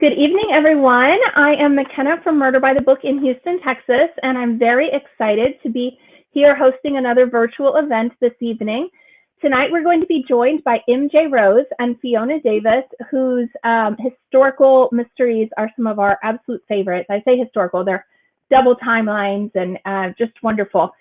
Good evening, everyone. I am McKenna from Murder by the Book in Houston, Texas, and I'm very excited to be here hosting another virtual event this evening. Tonight, we're going to be joined by MJ Rose and Fiona Davis, whose historical mysteries are some of our absolute favorites. I say historical, they're double timelines and just wonderful.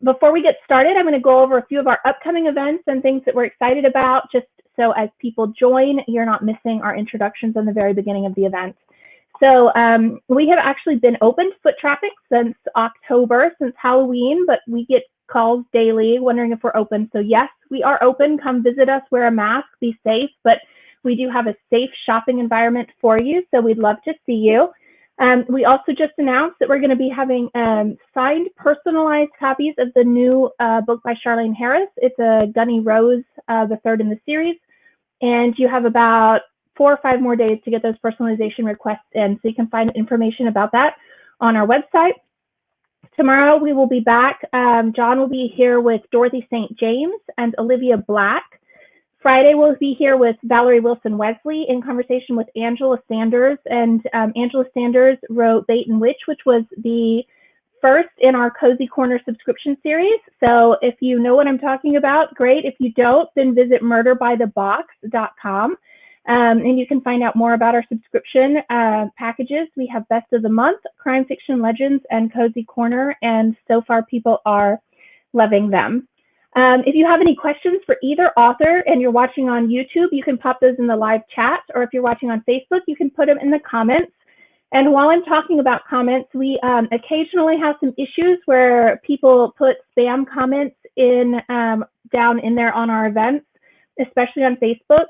Before we get started, I'm going to go over a few of our upcoming events and things that we're excited about, just so as people join, you're not missing our introductions in the very beginning of the event. So we have actually been open to foot traffic since October, since Halloween, but we get calls daily wondering if we're open. So yes, we are open. Come visit us, wear a mask, be safe, but we do have a safe shopping environment for you, so we'd love to see you. We also just announced that we're going to be having signed, personalized copies of the new book by Charlene Harris. It's a Gunny Rose, the third in the series. And you have about 4 or 5 more days to get those personalization requests in. So you can find information about that on our website. Tomorrow we will be back. John will be here with Dorothy St. James and Olivia Black. Friday we'll be here with Valerie Wilson Wesley in conversation with Angela Sanders. And Angela Sanders wrote Bait and Witch, which was the first in our Cozy Corner subscription series. So if you know what I'm talking about, great. If you don't, then visit murderbythebox.com. And you can find out more about our subscription packages. We have Best of the Month, Crime Fiction Legends, and Cozy Corner. And so far, people are loving them. If you have any questions for either author and you're watching on YouTube, you can pop those in the live chat. Or if you're watching on Facebook, you can put them in the comments. And while I'm talking about comments, we occasionally have some issues where people put spam comments in down in there on our events, especially on Facebook.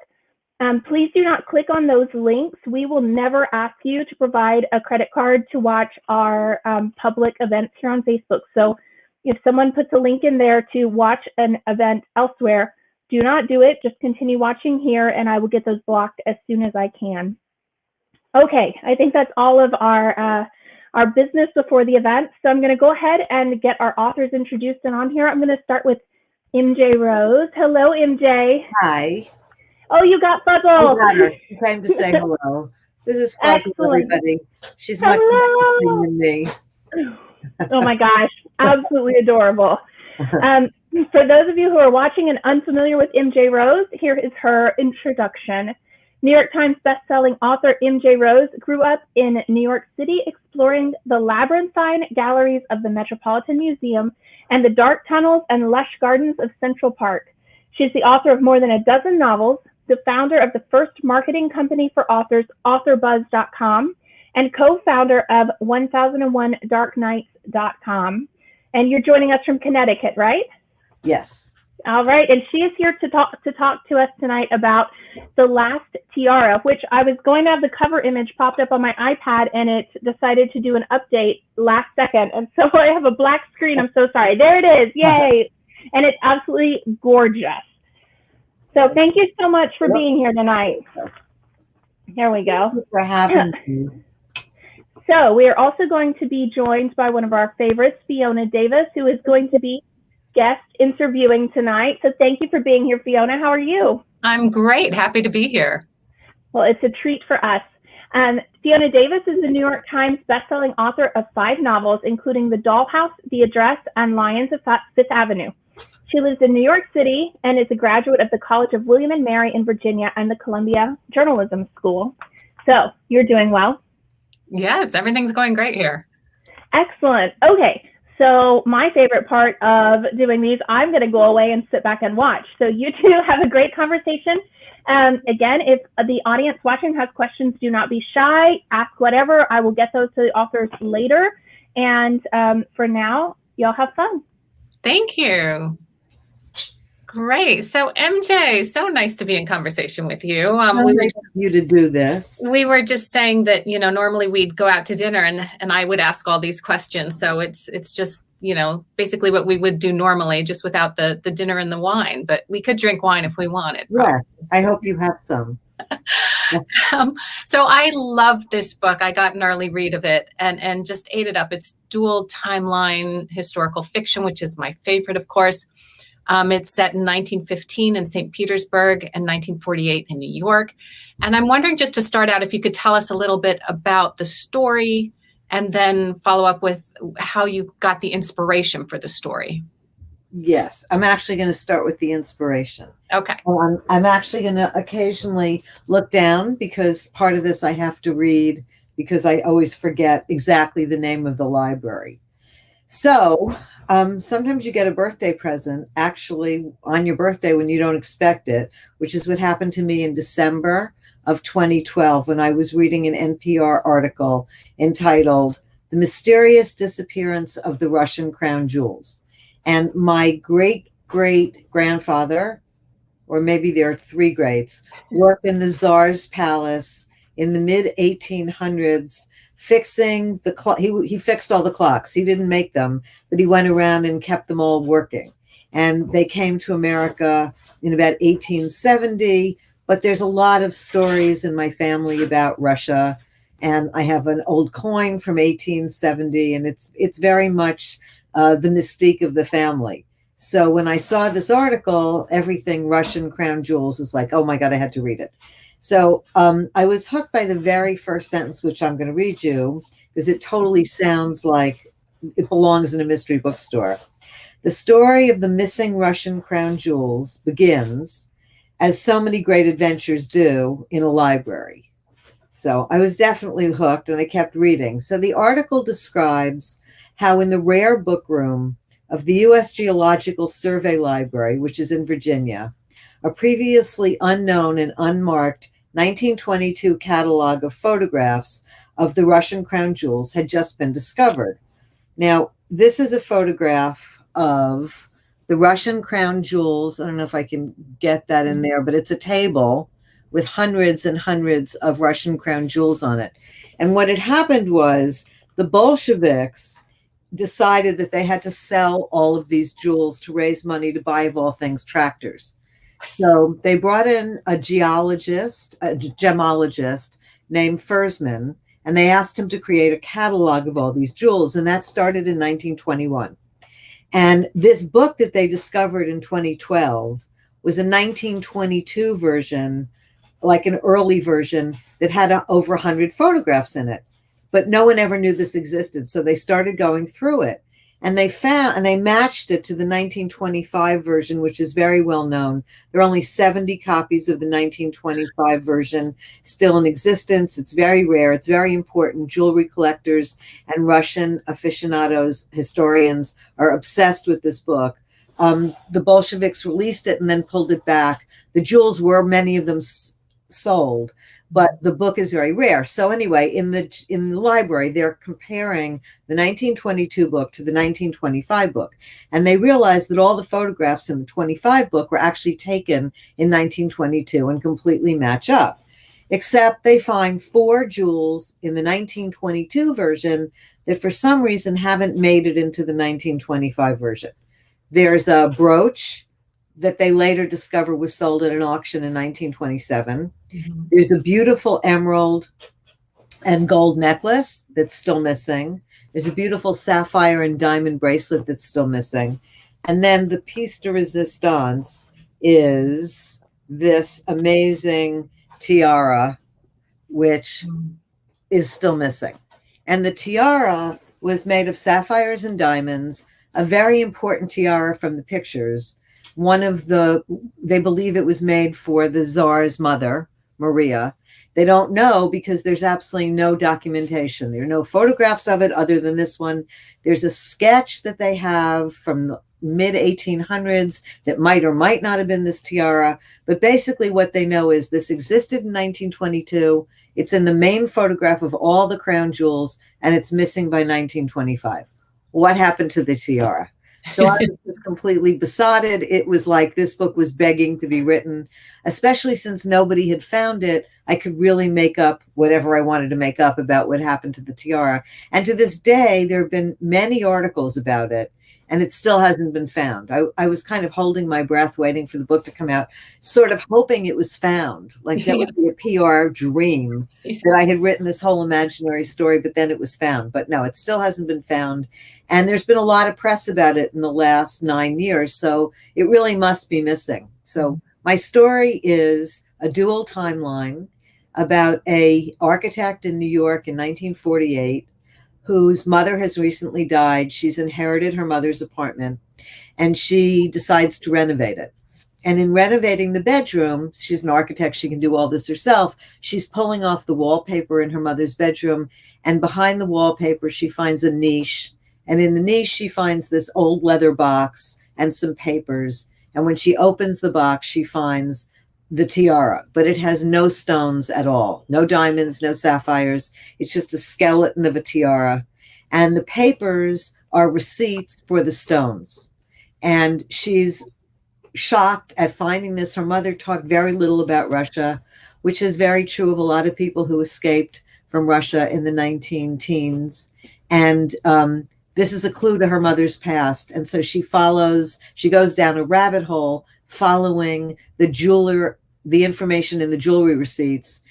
Please do not click on those links. We will never ask you to provide a credit card to watch our public events here on Facebook. So if someone puts a link in there to watch an event elsewhere, do not do it. Just continue watching here, and I will get those blocked as soon as I can. Okay, I think that's all of our business before the event. So I'm going to go ahead and get our authors introduced and on here. I'm going to start with MJ Rose. Hello, MJ. Hi. Oh, you got Bubble. She came to say hello. This is Fuzzy, everybody. She's much more interesting than me. Oh my gosh, absolutely adorable. For those of you who are watching and unfamiliar with MJ Rose, here is her introduction. New York Times bestselling author MJ Rose grew up in New York City, exploring the labyrinthine galleries of the Metropolitan Museum and the dark tunnels and lush gardens of Central Park. She's the author of more than a dozen novels, the founder of the first marketing company for authors, AuthorBuzz.com, and co-founder of 1001darknights.com. And you're joining us from Connecticut, right? Yes. All right, and she is here to talk to us tonight about The Last Tiara, which I was going to have the cover image popped up on my iPad, and it decided to do an update last second, and so I have a black screen. I'm so sorry. There it is. Yay. And it's absolutely gorgeous. So thank you so much for being here tonight. There we go. Thank you for having me. So we are also going to be joined by one of our favorites, Fiona Davis, who is going to be guest interviewing tonight. So thank you for being here, Fiona. How are you? I'm great. Happy to be here. Well, it's a treat for us. Fiona Davis is the New York Times bestselling author of 5 novels, including The Dollhouse, The Address, and Lions of Fifth Avenue. She lives in New York City and is a graduate of the College of William and Mary in Virginia and the Columbia Journalism School. So you're doing well? Yes, everything's going great here. Excellent. Okay. So my favorite part of doing these, I'm going to go away and sit back and watch. So you two have a great conversation. Again, if the audience watching has questions, do not be shy. Ask whatever. I will get those to the authors later. And for now, y'all have fun. Thank you. Great. So MJ, so nice to be in conversation with you. We were you to do this. We were just saying that, normally we'd go out to dinner and I would ask all these questions. So it's just, basically what we would do normally, just without the dinner and the wine. But we could drink wine if we wanted. Yeah, I hope you have some. So I love this book. I got an early read of it and just ate it up. It's dual timeline historical fiction, which is my favorite, of course. It's set in 1915 in St. Petersburg and 1948 in New York. And I'm wondering, just to start out, if you could tell us a little bit about the story and then follow up with how you got the inspiration for the story. Yes, I'm actually going to start with the inspiration. Okay. I'm actually going to occasionally look down because part of this I have to read because I always forget exactly the name of the library. So sometimes you get a birthday present actually on your birthday when you don't expect it, which is what happened to me in December of 2012 when I was reading an NPR article entitled "The Mysterious Disappearance of the Russian Crown Jewels." And my great-great-grandfather, or maybe there are three greats, worked in the Tsar's palace in the mid-1800s, fixing the clock. He fixed all the clocks. He didn't make them, but he went around and kept them all working. And they came to America in about 1870. But there's a lot of stories in my family about Russia. And I have an old coin from 1870, and it's very much the mystique of the family. So when I saw this article, everything Russian crown jewels is like, oh my God, I had to read it. So I was hooked by the very first sentence, which I'm going to read you, because it totally sounds like it belongs in a mystery bookstore. The story of the missing Russian crown jewels begins, as so many great adventures do, in a library. So I was definitely hooked, and I kept reading. So the article describes how in the rare book room of the U.S. Geological Survey Library, which is in Virginia, a previously unknown and unmarked 1922 catalog of photographs of the Russian crown jewels had just been discovered. Now, this is a photograph of the Russian crown jewels. I don't know if I can get that in there, but it's a table with hundreds and hundreds of Russian crown jewels on it. And what had happened was the Bolsheviks decided that they had to sell all of these jewels to raise money to buy, of all things, tractors. So they brought in a gemologist named Fersman, and they asked him to create a catalog of all these jewels. And that started in 1921. And this book that they discovered in 2012 was a 1922 version, like an early version that had over 100 photographs in it. But no one ever knew this existed. So they started going through it, and they matched it to the 1925 version, which is very well known. There are only 70 copies of the 1925 version still in existence. It's very rare. It's very important. Jewelry collectors and Russian aficionados, historians, are obsessed with this book. The Bolsheviks released it and then pulled it back. The jewels were, many of them, sold, but the book is very rare. So anyway, in the library, they're comparing the 1922 book to the 1925 book. And they realized that all the photographs in the 25 book were actually taken in 1922 and completely match up. Except they find 4 jewels in the 1922 version that for some reason haven't made it into the 1925 version. There's a brooch that they later discover was sold at an auction in 1927. Mm-hmm. There's a beautiful emerald and gold necklace that's still missing. There's a beautiful sapphire and diamond bracelet that's still missing. And then the piece de resistance is this amazing tiara, which is still missing. And the tiara was made of sapphires and diamonds, a very important tiara from the pictures. They believe it was made for the Tsar's mother, Maria. They don't know because there's absolutely no documentation. There are no photographs of it other than this one. There's a sketch that they have from the mid-1800s that might or might not have been this tiara. But basically what they know is this existed in 1922. It's in the main photograph of all the crown jewels, and it's missing by 1925. What happened to the tiara? So I was just completely besotted. It was like this book was begging to be written, especially since nobody had found it. I could really make up whatever I wanted to make up about what happened to the tiara. And to this day, there have been many articles about it. and it still hasn't been found. I was kind of holding my breath, waiting for the book to come out, sort of hoping it was found. Like that would be a PR dream that I had written this whole imaginary story, but then it was found. But no, it still hasn't been found. And there's been a lot of press about it in the last 9 years. So it really must be missing. So my story is a dual timeline about a architect in New York in 1948 whose mother has recently died. She's inherited her mother's apartment and she decides to renovate it. And in renovating the bedroom, she's an architect, she can do all this herself. She's pulling off the wallpaper in her mother's bedroom, and behind the wallpaper, she finds a niche. And in the niche, she finds this old leather box and some papers. And when she opens the box, she finds the tiara, but it has no stones at all, no diamonds, no sapphires. It's just a skeleton of a tiara. And the papers are receipts for the stones. And she's shocked at finding this. Her mother talked very little about Russia, which is very true of a lot of people who escaped from Russia in the 19-teens. And this is a clue to her mother's past. And so she goes down a rabbit hole following the information in the jewelry receipts,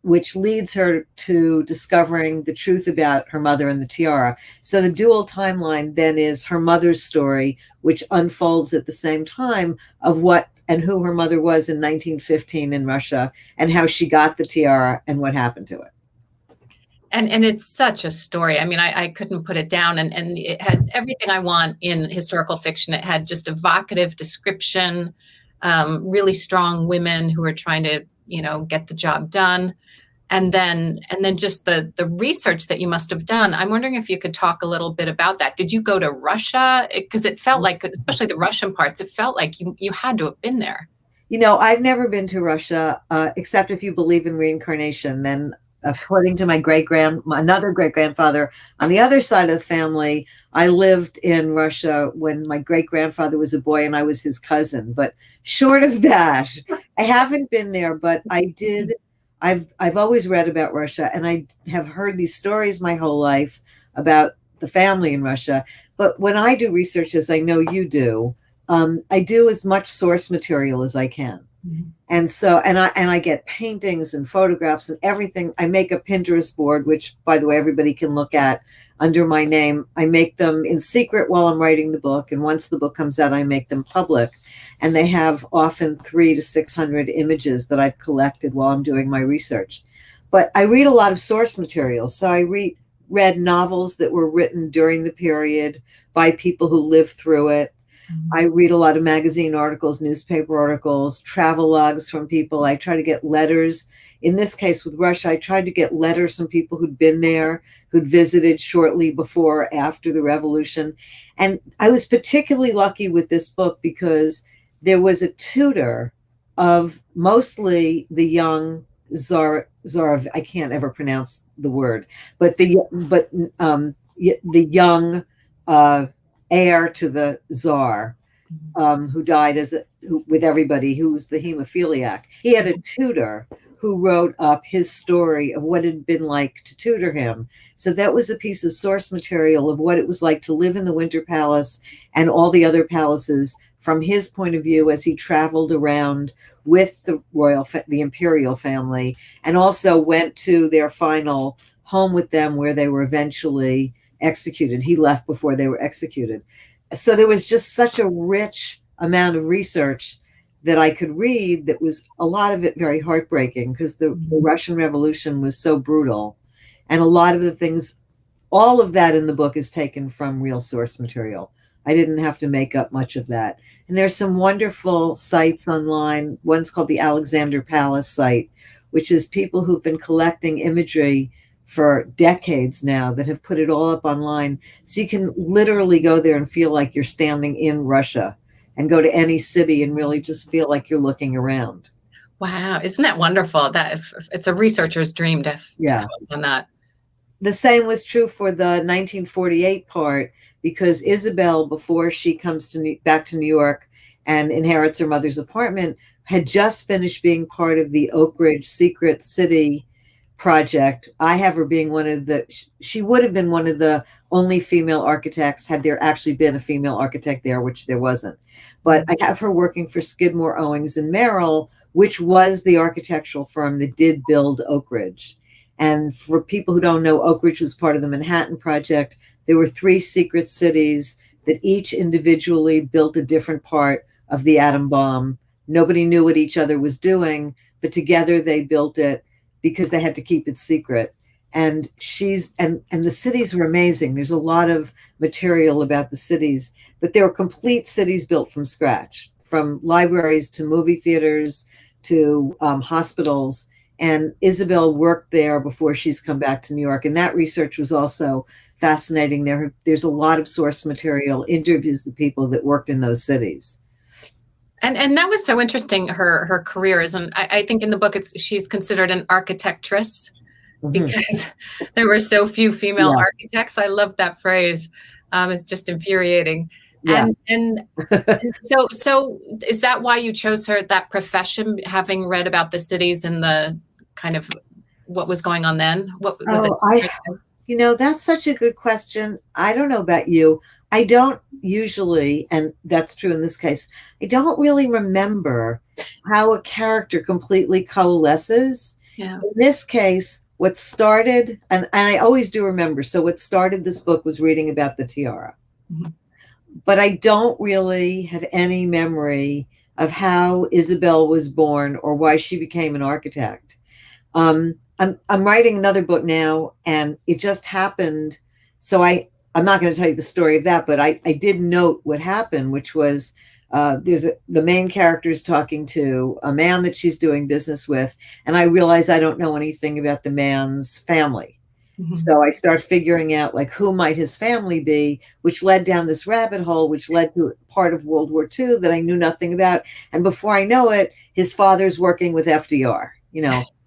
which leads her to discovering the truth about her mother and the tiara. So the dual timeline then is her mother's story, which unfolds at the same time of what and who her mother was in 1915 in Russia and how she got the tiara and what happened to it. And it's such a story. I mean, I couldn't put it down, and it had everything I want in historical fiction. It had just evocative description, really strong women who are trying to, get the job done. And then just the research that you must have done. I'm wondering if you could talk a little bit about that. Did you go to Russia? Because it felt like, especially the Russian parts, it felt like you had to have been there. I've never been to Russia, except if you believe in reincarnation. Then according to another great-grandfather on the other side of the family, I lived in Russia when my great-grandfather was a boy and I was his cousin. But short of that, I haven't been there, but I did. I've always read about Russia, and I have heard these stories my whole life about the family in Russia. But when I do research, as I know you do, I do as much source material as I can. Mm-hmm. And so, and I get paintings and photographs and everything. I make a Pinterest board, which, by the way, everybody can look at under my name. I make them in secret while I'm writing the book. And once the book comes out, I make them public. And they have often 300 to 600 images that I've collected while I'm doing my research. But I read a lot of source material. So I read novels that were written during the period by people who lived through it. I read a lot of magazine articles, newspaper articles, travel logs from people. I try to get letters. In this case with Russia, I tried to get letters from people who'd been there, who'd visited shortly before or after the revolution. And I was particularly lucky with this book because there was a tutor of mostly the young Tsar, I can't ever pronounce the word, but the young heir to the Tsar, who died with everybody, who was the hemophiliac. He had a tutor who wrote up his story of what it had been like to tutor him. So that was a piece of source material of what it was like to live in the Winter Palace and all the other palaces from his point of view as he traveled around with the the imperial family, and also went to their final home with them where they were eventually executed. He left before they were executed. So there was just such a rich amount of research that I could read that was a lot of it very heartbreaking because the Russian Revolution was so brutal. And a lot of the things, all of that in the book is taken from real source material. I didn't have to make up much of that. And there's some wonderful sites online. One's called the Alexander Palace site, which is people who've been collecting imagery for decades now that have put it all up online. So you can literally go there and feel like you're standing in Russia and go to any city and really just feel like you're looking around. Wow. Isn't that wonderful? That it's a researcher's dream to come up on that. The same was true for the 1948 part, because Isabel, before she comes back to New York and inherits her mother's apartment, had just finished being part of the Oak Ridge secret city project. I have her being she would have been one of the only female architects had there actually been a female architect there, which there wasn't. But I have her working for Skidmore, Owings and Merrill, which was the architectural firm that did build Oak Ridge. And for people who don't know, Oak Ridge was part of the Manhattan Project. There were 3 secret cities that each individually built a different part of the atom bomb. Nobody knew what each other was doing, but together they built it because they had to keep it secret. And the cities were amazing. There's a lot of material about the cities, but they were complete cities built from scratch, from libraries to movie theaters to hospitals. And Isabel worked there before she's come back to New York. And that research was also fascinating. There's a lot of source material, interviews with people that worked in those cities. And that was so interesting, her careers. And I think in the book, she's considered an architectress because there were so few female architects. I love that phrase. It's just infuriating. Yeah. And so is that why you chose her, that profession, having read about the cities and the kind of what was going on then? What was it? That's such a good question. I don't know about you. I don't usually, and that's true in this case, I don't really remember how a character completely coalesces. Yeah. In this case, what started, and I always do remember, so what started this book was reading about the tiara. Mm-hmm. But I don't really have any memory of how Isabel was born or why she became an architect. I'm writing another book now, and it just happened. So I'm not going to tell you the story of that, but I did note what happened, which was the main character is talking to a man that she's doing business with, and I realize I don't know anything about the man's family. Mm-hmm. So I start figuring out like who might his family be, which led down this rabbit hole, which led to part of World War II that I knew nothing about. And before I know it, his father's working with FDR,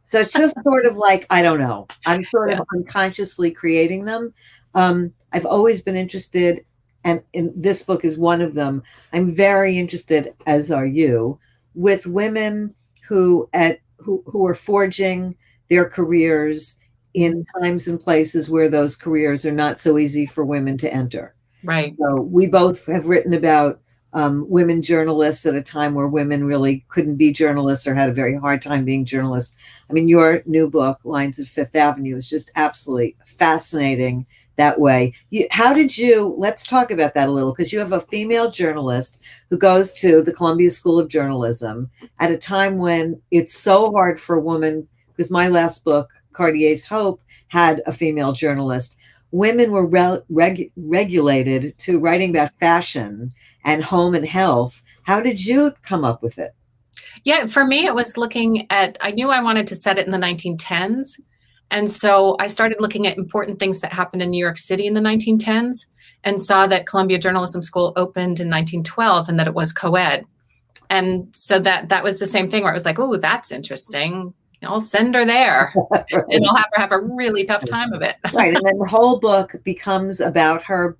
So it's just sort of like, I don't know. I'm sort of unconsciously creating them. I've always been interested, and in this book is one of them. I'm very interested, as are you, with women who are forging their careers in times and places where those careers are not so easy for women to enter. Right. So we both have written about women journalists at a time where women really couldn't be journalists or had a very hard time being journalists. I mean, your new book, Lines of Fifth Avenue, is just absolutely fascinating that way. Let's talk about that a little, because you have a female journalist who goes to the Columbia School of Journalism at a time when it's so hard for a woman, because my last book, Cartier's Hope, had a female journalist. Women were regulated to writing about fashion and home and health. How did you come up with it? Yeah, for me, it was I knew I wanted to set it in the 1910s. And so I started looking at important things that happened in New York City in the 1910s and saw that Columbia Journalism School opened in 1912 and that it was co-ed. And so that was the same thing where it was like, oh, that's interesting. I'll send her there and I'll have her have a really tough time of it. Right. And then the whole book becomes about her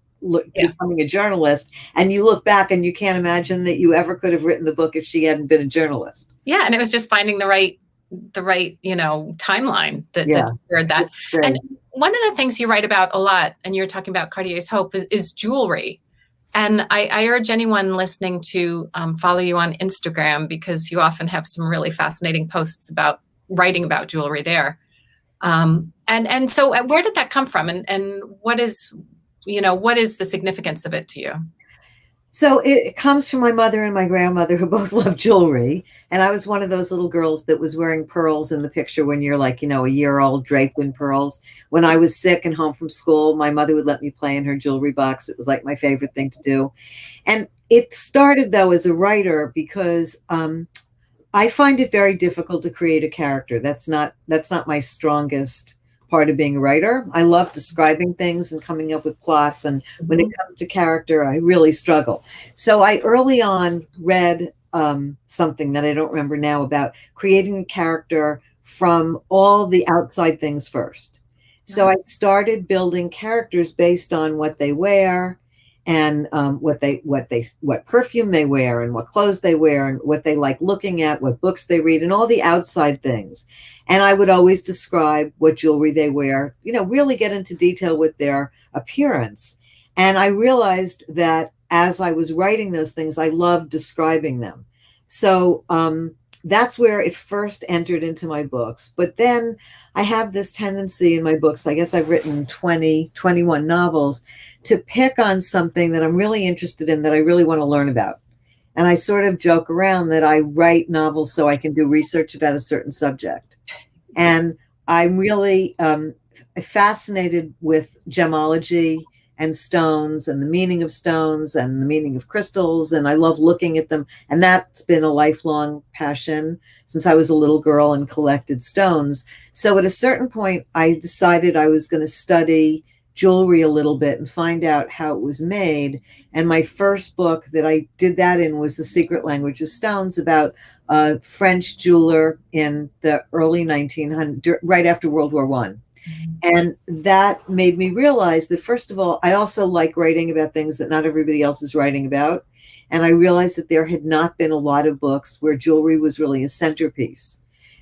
becoming a journalist. And you look back and you can't imagine that you ever could have written the book if she hadn't been a journalist. Yeah. And it was just finding the right timeline that spurred that. And one of the things you write about a lot, and you're talking about Cartier's Hope, is jewelry. And I urge anyone listening to follow you on Instagram, because you often have some really fascinating posts about writing about jewelry there. And so where did that come from? And what is the significance of it to you? So it comes from my mother and my grandmother, who both love jewelry. And I was one of those little girls that was wearing pearls in the picture when you're like, a year old, draped in pearls. When I was sick and home from school, my mother would let me play in her jewelry box. It was like my favorite thing to do. And it started, though, as a writer, because I find it very difficult to create a character. That's not my strongest part of being a writer. I love describing things and coming up with plots. And when it comes to character, I really struggle. So I early on read something that I don't remember now about creating a character from all the outside things first. So I started building characters based on what they wear and what perfume they wear and what clothes they wear and what they like looking at, what books they read, and all the outside things. And I would always describe what jewelry they wear, really get into detail with their appearance. And I realized that as I was writing those things, I loved describing them. So that's where it first entered into my books. But then I have this tendency in my books, I guess I've written 21 novels, to pick on something that I'm really interested in, that I really want to learn about. And I sort of joke around that I write novels so I can do research about a certain subject. And I'm really fascinated with gemology and stones and the meaning of stones and the meaning of crystals. And I love looking at them. And that's been a lifelong passion since I was a little girl and collected stones. So at a certain point, I decided I was going to study jewelry a little bit and find out how it was made. And my first book that I did that in was The Secret Language of Stones, about a French jeweler in the early 1900s, right after World War I. And that made me realize that, first of all, I also like writing about things that not everybody else is writing about. And I realized that there had not been a lot of books where jewelry was really a centerpiece.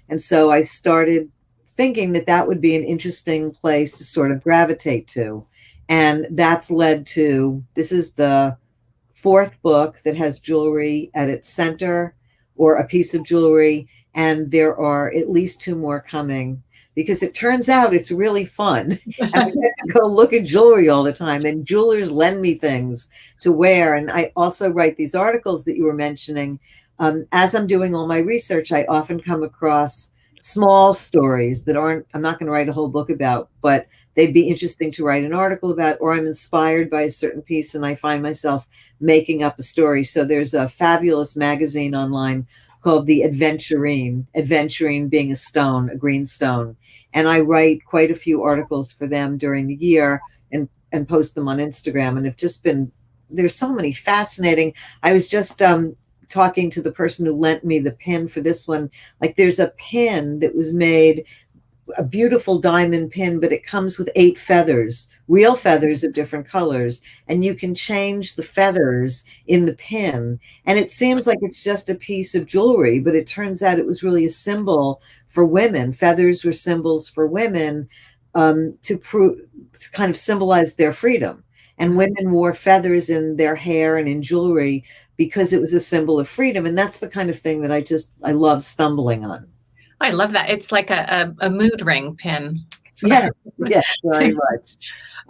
And so I started thinking that that would be an interesting place to sort of gravitate to. And that's led to, this is the fourth book that has jewelry at its center, or a piece of jewelry. And there are at least 2 more coming, because it turns out it's really fun. And I get to go look at jewelry all the time, and jewelers lend me things to wear. And I also write these articles that you were mentioning. As I'm doing all my research, I often come across small stories that I'm not going to write a whole book about, but they'd be interesting to write an article about, or I'm inspired by a certain piece and I find myself making up a story. So there's a fabulous magazine online called The Adventurine being a stone, a green stone. And I write quite a few articles for them during the year and post them on Instagram. And have just been, there's so many fascinating. I was just talking to the person who lent me the pin for this one. Like, there's a pin that was made, a beautiful diamond pin, but it comes with 8 feathers, real feathers of different colors. And you can change the feathers in the pin. And it seems like it's just a piece of jewelry, but it turns out it was really a symbol for women. Feathers were symbols for women, to kind of symbolize their freedom. And women wore feathers in their hair and in jewelry because it was a symbol of freedom. And that's the kind of thing that I love stumbling on. I love that. It's like a mood ring pin. Yeah, yes, very much.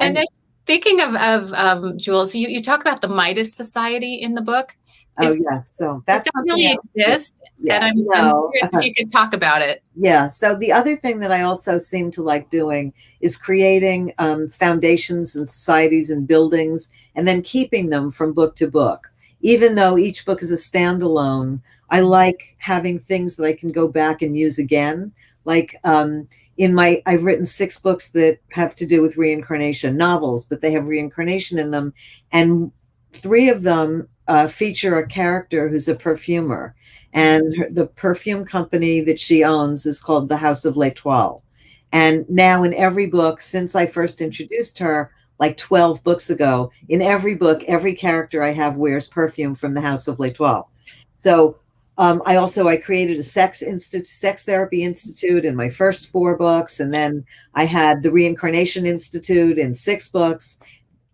And speaking of jewels, you talk about the Midas Society in the book. Oh, yeah. So does that really exist? Yeah. And I'm curious if you could talk about it. Yeah. So the other thing that I also seem to like doing is creating foundations and societies and buildings, and then keeping them from book to book. Even though each book is a standalone, I like having things that I can go back and use again. Like I've written 6 books that have to do with reincarnation, novels, but they have reincarnation in them. And 3 of them feature a character who's a perfumer. And the perfume company that she owns is called the House of l'Étoile. And now in every book, since I first introduced her, like 12 books ago, in every book, every character I have wears perfume from the House of l'Étoile. So I created a sex therapy institute in my first 4 books. And then I had the Reincarnation Institute in 6 books.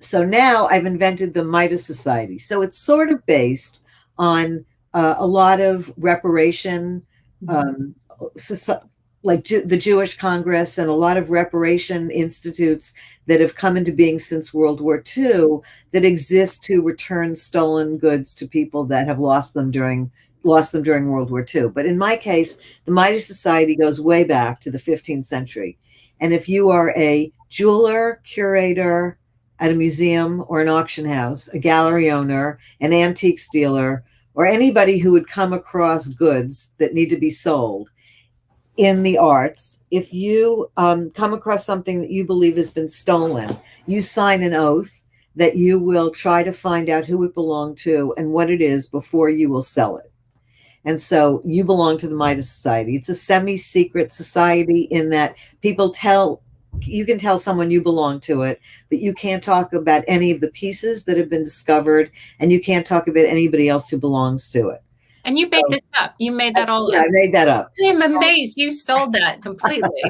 So now I've invented the Midas Society. So it's sort of based on a lot of reparation, like the Jewish Congress and a lot of reparation institutes that have come into being since World War II that exist to return stolen goods to people that have lost them during World War II. But in my case, the Midas Society goes way back to the 15th century. And if you are a jeweler, curator at a museum or an auction house, a gallery owner, an antiques dealer, or anybody who would come across goods that need to be sold in the arts, if you come across something that you believe has been stolen, you sign an oath that you will try to find out who it belonged to and what it is before you will sell it. And so you belong to the Midas Society. It's a semi-secret society in that people tell you can tell someone you belong to it, but you can't talk about any of the pieces that have been discovered, and you can't talk about anybody else who belongs to it. And you made this up. You made that all up. I made that up. I'm amazed you sold that completely.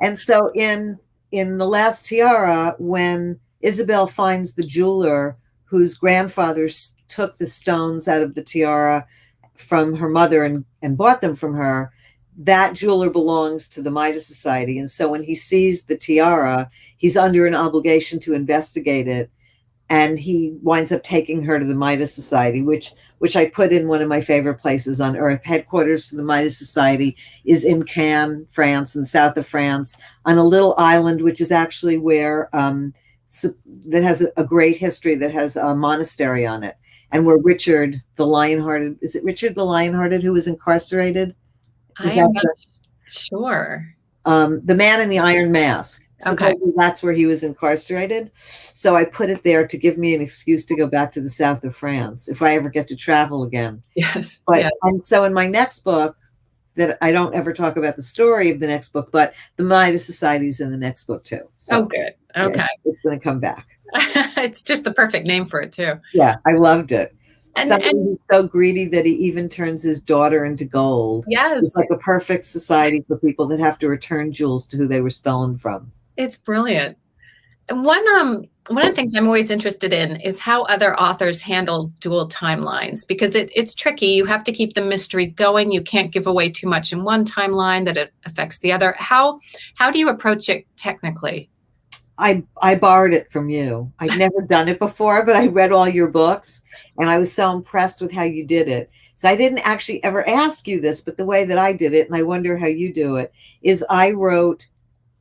And so in The Last Tiara, when Isabel finds the jeweler whose grandfather took the stones out of the tiara from her mother and bought them from her, that jeweler belongs to the Midas Society. And so when he sees the tiara, he's under an obligation to investigate it. And he winds up taking her to the Midas Society, which I put in one of my favorite places on earth. Headquarters to the Midas Society is in Cannes, France, in the south of France, on a little island, which is actually where that has a great history, that has a monastery on it, and where Richard the Lionhearted, is it Richard the Lionhearted who was incarcerated? I am not sure. The Man in the Iron Mask. Okay. That's where he was incarcerated. So I put it there to give me an excuse to go back to the south of France if I ever get to travel again. Yes. But, yeah. And so in my next book, that I don't ever talk about the story of the next book, but the Midas Society is in the next book too. So, good. Okay. Yeah, it's going to come back. It's just the perfect name for it too. Yeah, I loved it. And Somebody who's so greedy that he even turns his daughter into gold. Yes. It's like a perfect society for people that have to return jewels to who they were stolen from. It's brilliant. One of the things I'm always interested in is how other authors handle dual timelines, because it's tricky. You have to keep the mystery going. You can't give away too much in one timeline that it affects the other. How do you approach it technically? I borrowed it from you. I'd never done it before, but I read all your books and I was so impressed with how you did it. So I didn't actually ever ask you this, but the way that I did it, and I wonder how you do it, is I wrote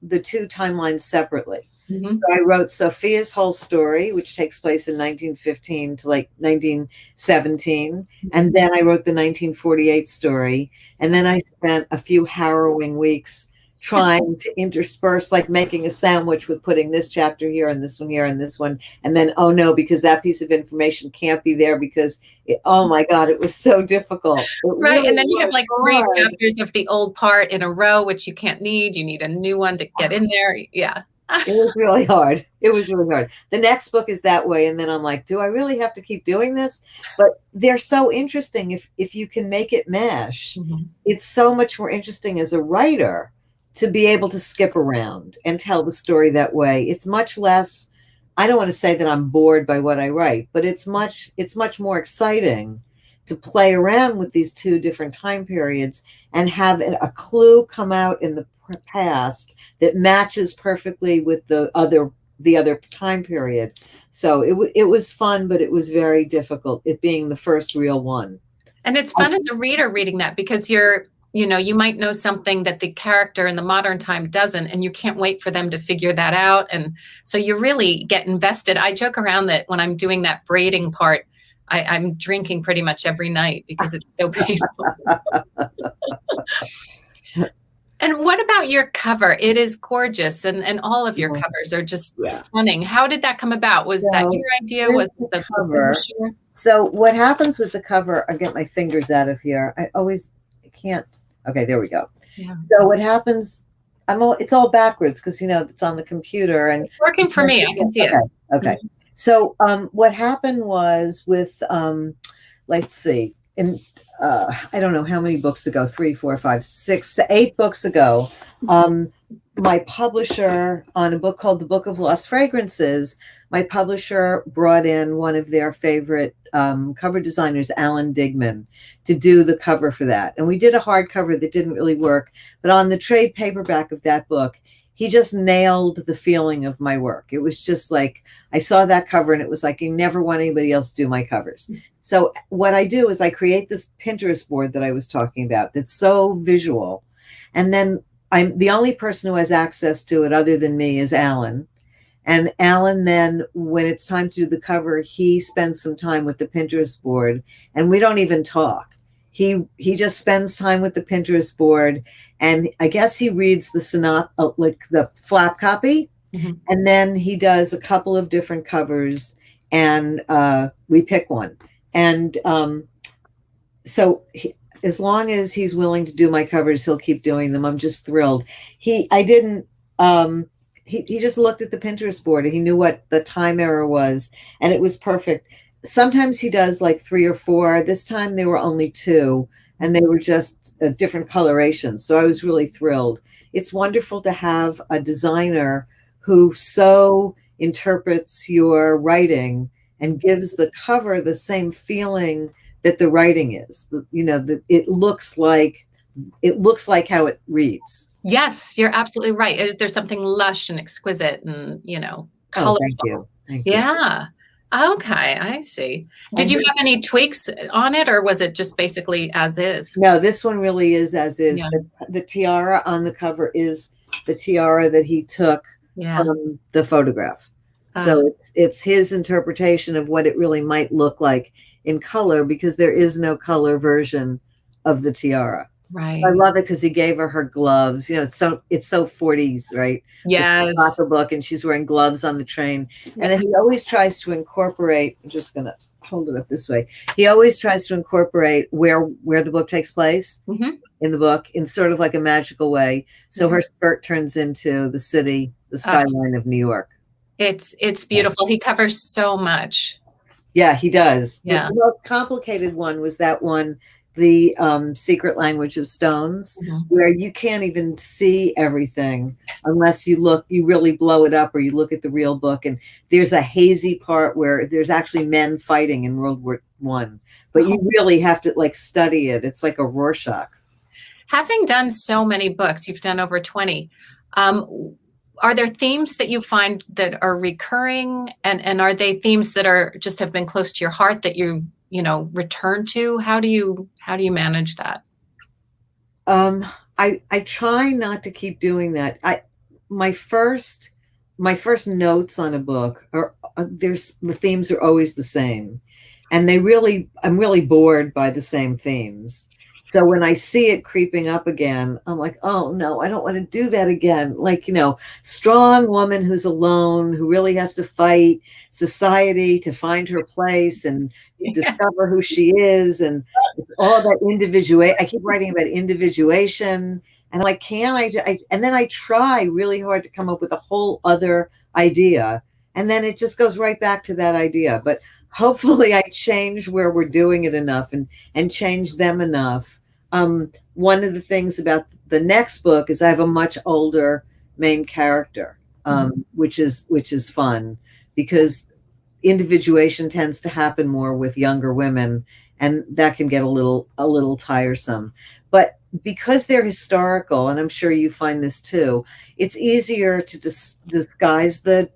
the two timelines separately. Mm-hmm. So I wrote Sophia's whole story, which takes place in 1915 to like 1917. Mm-hmm. And then I wrote the 1948 story. And then I spent a few harrowing weeks trying to intersperse, like making a sandwich with putting this chapter here and this one here and this one. And then, oh no, because that piece of information can't be there because, oh my God, it was so difficult. Right. Really, and then you have like 3 chapters of the old part in a row, which you can't need. You need a new one to get in there. Yeah. It was really hard. It was really hard. The next book is that way. And then I'm like, do I really have to keep doing this? But they're so interesting. If you can make it mesh, mm-hmm. It's so much more interesting as a writer to be able to skip around and tell the story that way. It's much less, I don't want to say that I'm bored by what I write, but it's much more exciting to play around with these two different time periods and have a clue come out in the past that matches perfectly with the other time period. So it was fun, but it was very difficult, it being the first real one. And it's fun as a reader reading that, because you might know something that the character in the modern time doesn't, and you can't wait for them to figure that out. And so you really get invested. I joke around that when I'm doing that braiding part, I'm drinking pretty much every night because it's so painful. And what about your cover? It is gorgeous, and all of your covers are just stunning. How did that come about? Was that your idea? Was it the cover? So what happens with the cover, I'll get my fingers out of here. I can't. Okay, there we go. Yeah. So what happens, it's all backwards because, it's on the computer. And it's working for me. I can see it. Okay. Mm-hmm. So what happened was with, let's see, I don't know how many books ago, 3, 4, 5, 6, 8 books ago, my publisher, on a book called The Book of Lost Fragrances, my publisher brought in one of their favorite cover designers, Alan Digman, to do the cover for that. And we did a hardcover that didn't really work, but on the trade paperback of that book, he just nailed the feeling of my work. It was just like, I saw that cover and it was like, I never want anybody else to do my covers. So what I do is I create this Pinterest board that I was talking about that's so visual. And then I'm the only person who has access to it other than me is Alan. And Alan, then when it's time to do the cover, he spends some time with the Pinterest board and we don't even talk. He just spends time with the Pinterest board, and I guess he reads the like the flap copy, mm-hmm. and then he does a couple of different covers, and we pick one. And so as long as he's willing to do my covers, he'll keep doing them. I'm just thrilled. he just looked at the Pinterest board and he knew what the time error was, and it was perfect. Sometimes he does like 3 or 4. This time there were only 2, and they were just different colorations. So I was really thrilled. It's wonderful to have a designer who so interprets your writing and gives the cover the same feeling that the writing is. It looks like how it reads. Yes, you're absolutely right. There's something lush and exquisite and, colorful. Oh, thank you. Thank you. Yeah. Okay, I see. Did you have any tweaks on it, or was it just basically as is? No, this one really is as is. Yeah. The tiara on the cover is the tiara that he took from the photograph. So it's his interpretation of what it really might look like in color, because there is no color version of the tiara. Right. I love it because he gave her gloves. It's so 40s, right? Yes. It's the book, and she's wearing gloves on the train. And then he always tries to incorporate. I'm just gonna hold it up this way. He always tries to incorporate where the book takes place in the book in sort of like a magical way. So her skirt turns into the city, the skyline of New York. It's beautiful. He covers so much. Yeah, he does. Yeah. The most complicated one was that one, the Secret Language of Stones, where you can't even see everything unless you really blow it up, or you look at the real book. And there's a hazy part where there's actually men fighting in World War I, but you really have to study it. It's like a Rorschach. Having done so many books, you've done over 20. Are there themes that you find that are recurring, and are they themes that are just have been close to your heart that you return to? How do you manage that? I try not to keep doing that. My first notes on a book are the themes are always the same, and I'm really bored by the same themes. So when I see it creeping up again, I'm like, oh no, I don't want to do that again. Strong woman who's alone, who really has to fight society to find her place and discover who she is, and all that individuation. I keep writing about individuation, and and then I try really hard to come up with a whole other idea, and then it just goes right back to that idea. But hopefully I change where we're doing it enough and change them enough. One of the things about the next book is I have a much older main character, which is fun, because individuation tends to happen more with younger women, and that can get a little tiresome. But because they're historical, and I'm sure you find this too, it's easier to disguise the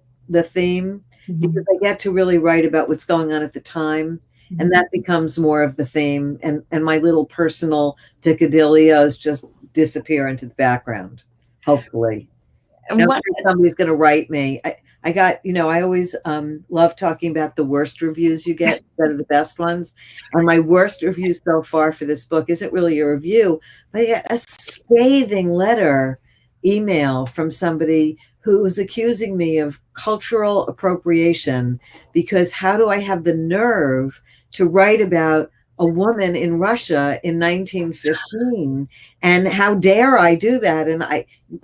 theme, because I get to really write about what's going on at the time. And that becomes more of the theme, and my little personal peccadilloes just disappear into the background, hopefully. I'm sure somebody's going to write me. I got, I always love talking about the worst reviews you get instead of the best ones. And my worst review so far for this book isn't really a review, but I got a scathing email from somebody who was accusing me of cultural appropriation, because how do I have the nerve to write about a woman in Russia in 1915, and how dare I do that? And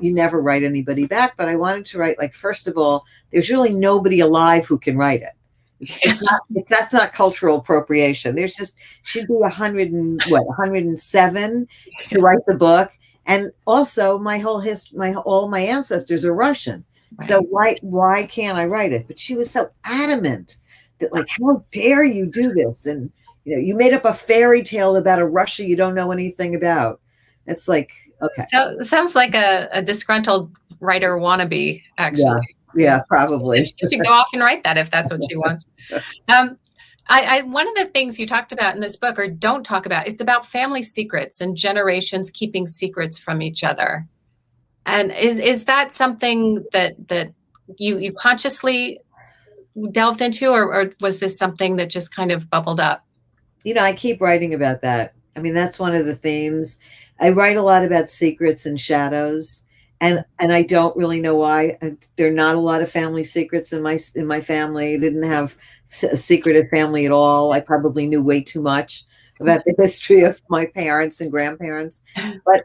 you never write anybody back, but I wanted to write, first of all, there's really nobody alive who can write it. That's not cultural appropriation. There's just should be 107 to write the book. And also all my ancestors are Russian. Right. So why can't I write it? But she was so adamant that how dare you do this? And you made up a fairy tale about a Russia you don't know anything about. It's okay. So it sounds like a disgruntled writer wannabe, actually. Yeah, probably. She should go off and write that if that's what she wants. One of the things you talked about in this book, or don't talk about, it's about family secrets and generations keeping secrets from each other. And is that something that you consciously delved into, or was this something that just kind of bubbled up? I keep writing about that. I mean, that's one of the themes. I write a lot about secrets and shadows, and I don't really know why. There are not a lot of family secrets in my family. I didn't have a secretive family at all. I probably knew way too much about the history of my parents and grandparents, but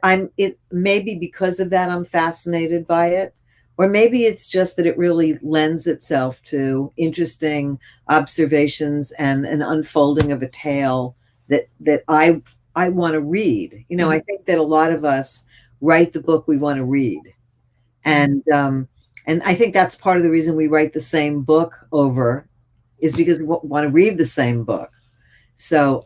maybe because of that, I'm fascinated by it. Or maybe it's just that it really lends itself to interesting observations and an unfolding of a tale that I want to read. You know, I think that a lot of us write the book we want to read. And I think that's part of the reason we write the same book over, is because we want to read the same book. So,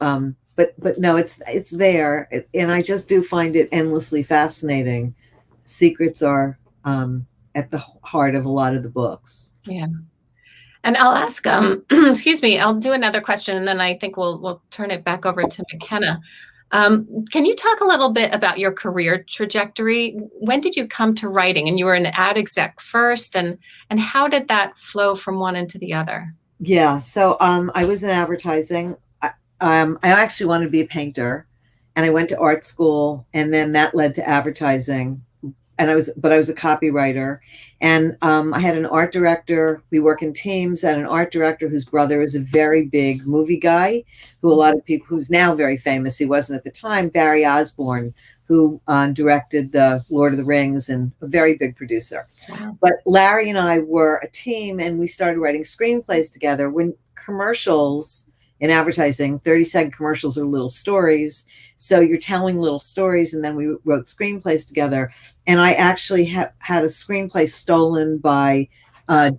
but no, it's there, and I just do find it endlessly fascinating. Secrets are at the heart of a lot of the books. Yeah. And I'll ask, excuse me, I'll do another question, and then I think we'll turn it back over to McKenna. Can you talk a little bit about your career trajectory? When did you come to writing? And you were an ad exec first, and how did that flow from one into the other? Yeah, so I was in advertising. I actually wanted to be a painter, and I went to art school, and then that led to advertising. And I was a copywriter, and I had an art director. We work in teams, and an art director whose brother is a very big movie guy, who a lot of people, who's now very famous. He wasn't at the time. Barry Osborne, who directed the Lord of the Rings, and a very big producer. Wow. But Larry and I were a team, and we started writing screenplays together. When commercials in advertising, 30-second commercials are little stories. So you're telling little stories, and then we wrote screenplays together. And I actually had a screenplay stolen by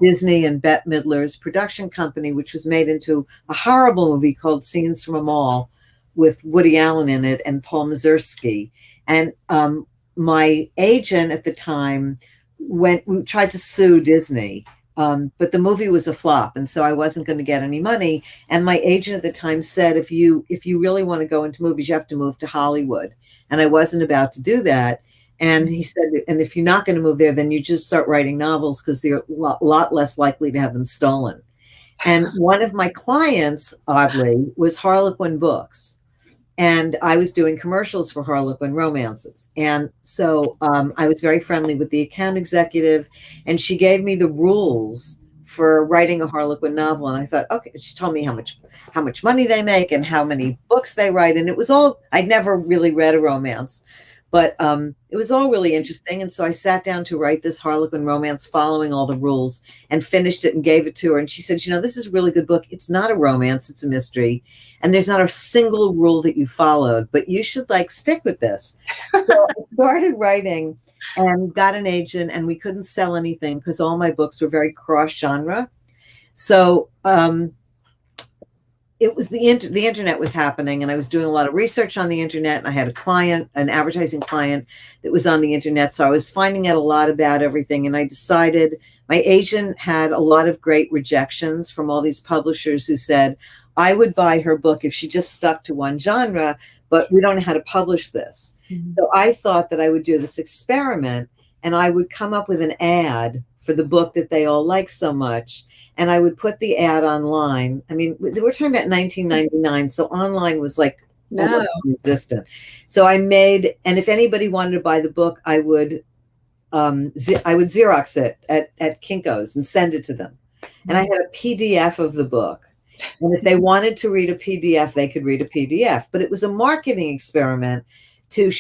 Disney and Bette Midler's production company, which was made into a horrible movie called Scenes from a Mall, with Woody Allen in it and Paul Mazursky. And my agent at the time tried to sue Disney. But the movie was a flop, and so I wasn't going to get any money. And my agent at the time said, if you really want to go into movies, you have to move to Hollywood. And I wasn't about to do that. And he said, and if you're not going to move there, then you just start writing novels, because they're a lot less likely to have them stolen. And one of my clients, oddly, was Harlequin Books. And I was doing commercials for Harlequin romances. And so I was very friendly with the account executive, and she gave me the rules for writing a Harlequin novel. And I thought, okay, she told me how much money they make and how many books they write. And it was all, I'd never really read a romance, but it was all really interesting. And so I sat down to write this Harlequin romance following all the rules, and finished it and gave it to her. And she said, this is a really good book. It's not a romance, it's a mystery. And there's not a single rule that you followed, but you should stick with this. So I started writing and got an agent, and we couldn't sell anything because all my books were very cross genre. So it was the internet was happening, and I was doing a lot of research on the internet, and I had a client, an advertising client that was on the internet. So I was finding out a lot about everything. And I decided, my agent had a lot of great rejections from all these publishers who said, I would buy her book if she just stuck to one genre, but we don't know how to publish this. Mm-hmm. So I thought that I would do this experiment, and I would come up with an ad for the book that they all like so much. And I would put the ad online. I mean, we're talking about 1999. So online was non-existent. So I made, and if anybody wanted to buy the book, I would Xerox it at Kinko's and send it to them. And I had a PDF of the book. And if they wanted to read a PDF, they could read a PDF. But it was a marketing experiment to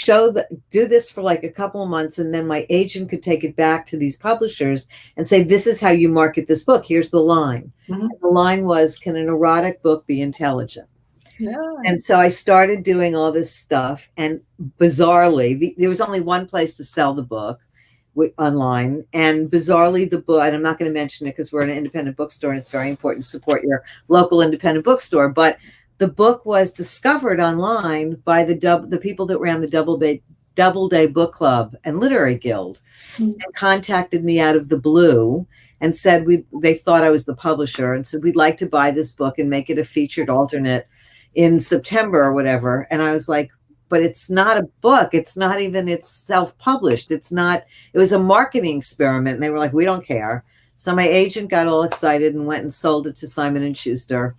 do this for a couple of months. And then my agent could take it back to these publishers and say, this is how you market this book. Here's the line. Mm-hmm. The line was, can an erotic book be intelligent? Yeah. And so I started doing all this stuff. And bizarrely, there was only one place to sell the book online. And bizarrely, the book, and I'm not going to mention it because we're an independent bookstore, and it's very important to support your local independent bookstore. But the book was discovered online by the people that ran the Doubleday Book Club and Literary Guild, and contacted me out of the blue and said they thought I was the publisher, and said, we'd like to buy this book and make it a featured alternate in September or whatever. And I was like, but it's not a book. It's not even, it's self-published. It was a marketing experiment. And they were like, we don't care. So my agent got all excited and went and sold it to Simon & Schuster.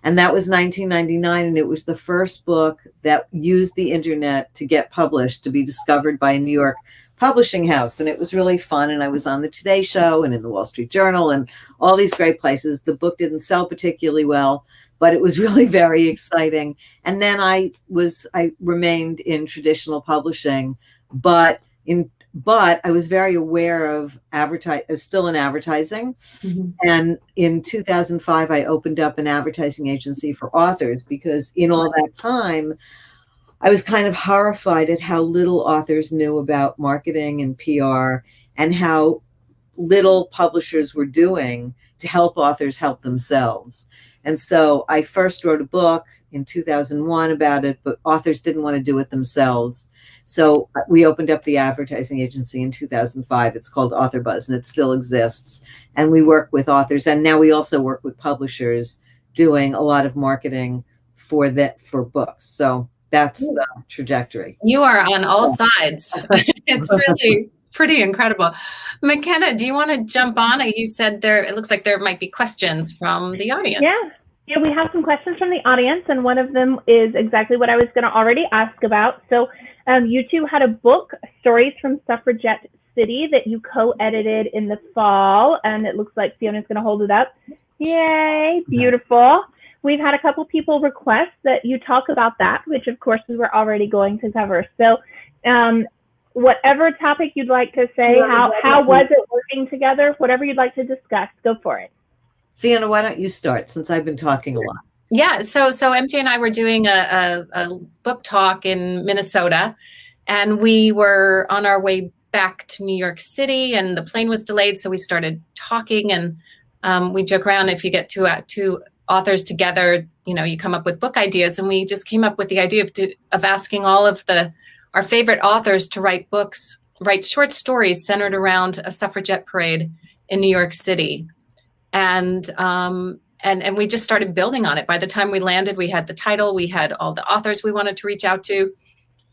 And that was 1999. And it was the first book that used the internet to get published, to be discovered by a New York publishing house. And it was really fun. And I was on the Today Show and in the Wall Street Journal and all these great places. The book didn't sell particularly well, but it was really very exciting. And then I remained in traditional publishing, but but I was very aware of still in advertising. Mhm. And in 2005, I opened up an advertising agency for authors because in all that time, I was kind of horrified at how little authors knew about marketing and PR and how little publishers were doing to help authors help themselves. And so I first wrote a book in 2001 about it, but authors didn't want to do it themselves. So we opened up the advertising agency in 2005. It's called Author Buzz, and it still exists. And we work with authors. And now we also work with publishers doing a lot of marketing for books. So that's the trajectory. You are on all sides. It's really pretty incredible. McKenna, do you want to jump on? You said it looks like there might be questions from the audience. Yeah, we have some questions from the audience, and one of them is exactly what I was going to already ask about. So you two had a book, Stories from Suffragette City, that you co-edited in the fall, and it looks like Fiona's going to hold it up. Yay, beautiful. We've had a couple people request that you talk about that, which of course we were already going to cover. So whatever topic you'd like to say, how was it working together, whatever you'd like to discuss, go for it. Fiona, why don't you start, since I've been talking a lot? Yeah, so MJ and I were doing a book talk in Minnesota, and we were on our way back to New York City, and the plane was delayed, so we started talking, and we joke around, if you get two authors together, you come up with book ideas, and we just came up with the idea of asking all of our favorite authors to write short stories centered around a suffragette parade in New York City. And we just started building on it. By the time we landed, we had the title, we had all the authors we wanted to reach out to,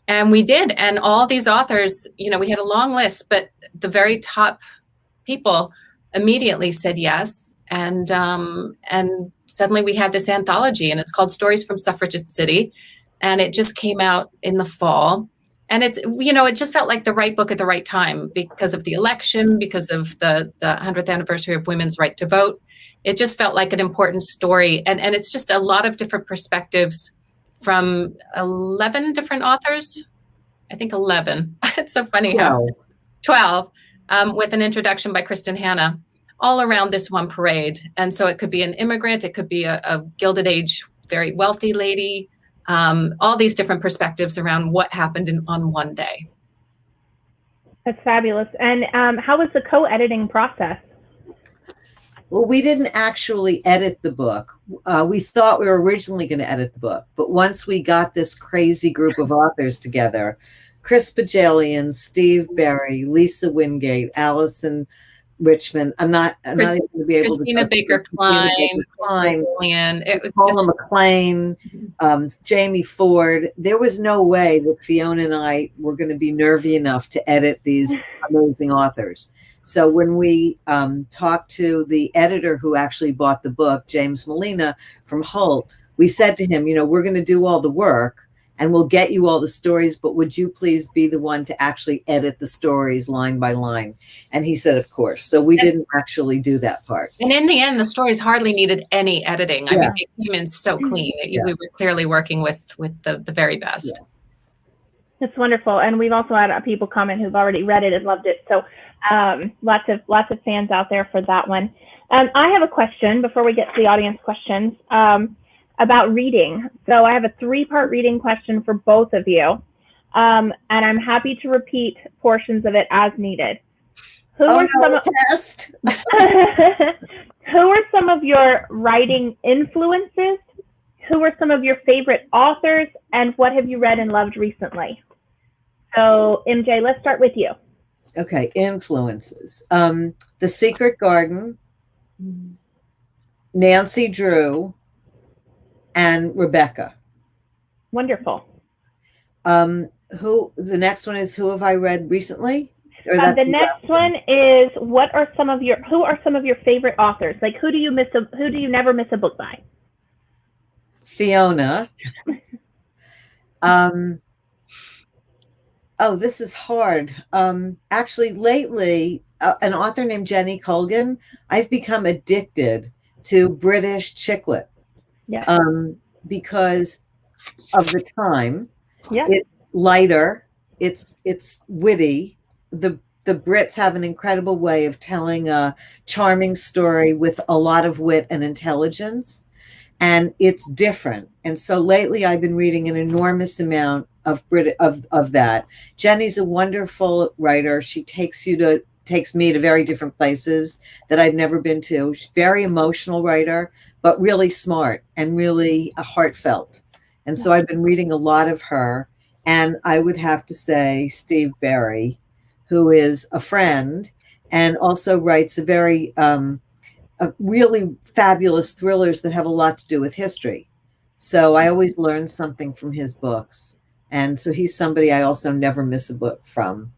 and we did. And all these authors, we had a long list, but the very top people immediately said yes. And suddenly we had this anthology, and it's called Stories from Suffragette City. And it just came out in the fall. And it's, it just felt like the right book at the right time because of the election, because of the 100th anniversary of women's right to vote. It just felt like an important story. And it's just a lot of different perspectives from 11 different authors. I think 11. It's so funny how 12 with an introduction by Kristen Hanna, all around this one parade. And so it could be an immigrant, it could be a Gilded Age, very wealthy lady, all these different perspectives around what happened on one day. That's fabulous. And how was the co-editing process? Well, we didn't actually edit the book. We thought we were originally going to edit the book. But once we got this crazy group of authors together, Chris Bajalian, Steve Berry, Lisa Wingate, Allison Richmond. I'm not even going to be able Christina to. Baker Klein, Paula McLean, Jamie Ford. There was no way that Fiona and I were going to be nervy enough to edit these amazing authors. So when we talked to the editor who actually bought the book, James Molina from Holt, we said to him, we're going to do all the work and we'll get you all the stories, but would you please be the one to actually edit the stories line by line? And he said, of course. So we didn't actually do that part. And in the end, the stories hardly needed any editing. I mean, they came in so clean. We were clearly working with the very best. Yeah. It's wonderful. And we've also had people comment who've already read it and loved it. So lots of fans out there for that one. I have a question before we get to the audience questions. About reading. So I have a 3-part reading question for both of you. And I'm happy to repeat portions of it as needed. Who are some of your writing influences? Who are some of your favorite authors? And what have you read and loved recently? So MJ, let's start with you. Okay, influences. The Secret Garden, Nancy Drew, and Rebecca. Wonderful. The next one is, who have I read recently? The next one is, who are some of your favorite authors? Like, who do you never miss a book by? Fiona. This is hard. Actually, lately, an author named Jenny Colgan, I've become addicted to British chick lit. Yeah. Because of the time. Yeah. It's lighter, it's witty, the Brits have an incredible way of telling a charming story with a lot of wit and intelligence, and it's different. And so lately I've been reading an enormous amount of that. Jenny's a wonderful writer. She takes me to very different places that I've never been to. She's a very emotional writer, but really smart and really heartfelt. And so I've been reading a lot of her. And I would have to say Steve Berry, who is a friend and also writes really fabulous thrillers that have a lot to do with history. So I always learn something from his books. And so he's somebody I also never miss a book from.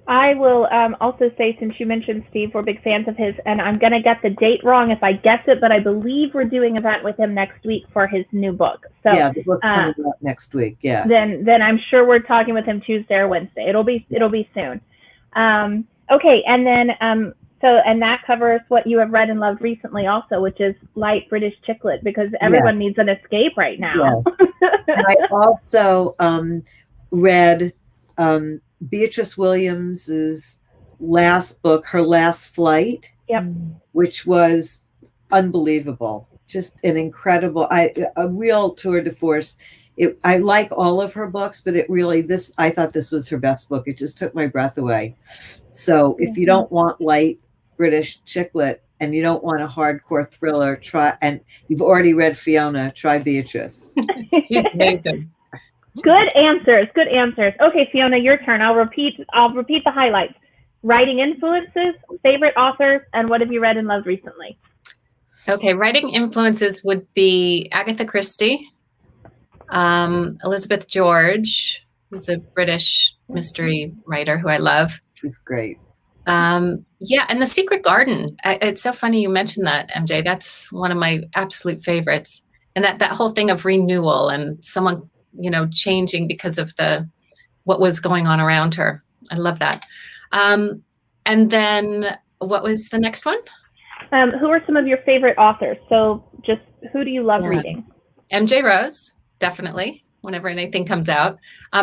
I will also say, since you mentioned Steve, we're big fans of his, and I'm going to get the date wrong if I guess it, but I believe we're doing an event with him next week for his new book. So yeah, the book's coming out next week. Yeah. Then I'm sure we're talking with him Tuesday or Wednesday. It'll be soon. Okay, and then and that covers what you have read and loved recently, also, which is light British chick lit, because everyone needs an escape right now. Yeah. And I also read Beatrice Williams's last book, Her Last Flight, which was unbelievable. Just an incredible, a real tour de force. I like all of her books, but I thought this was her best book. It just took my breath away. So if you don't want light British chick lit and you don't want a hardcore thriller, and you've already read Fiona, try Beatrice. She's amazing. Good answers. Okay, Fiona, your turn. I'll repeat the highlights. Writing influences, favorite authors, and what have you read and loved recently? Okay, writing influences would be Agatha Christie, Elizabeth George, who's a British mystery writer who I love. She's great. And The Secret Garden. It's so funny you mentioned that, MJ. That's one of my absolute favorites. And that whole thing of renewal and someone, changing because of what was going on around her. I love that. And then what was the next one? Who are some of your favorite authors? So just who do you love reading? MJ Rose, definitely, whenever anything comes out.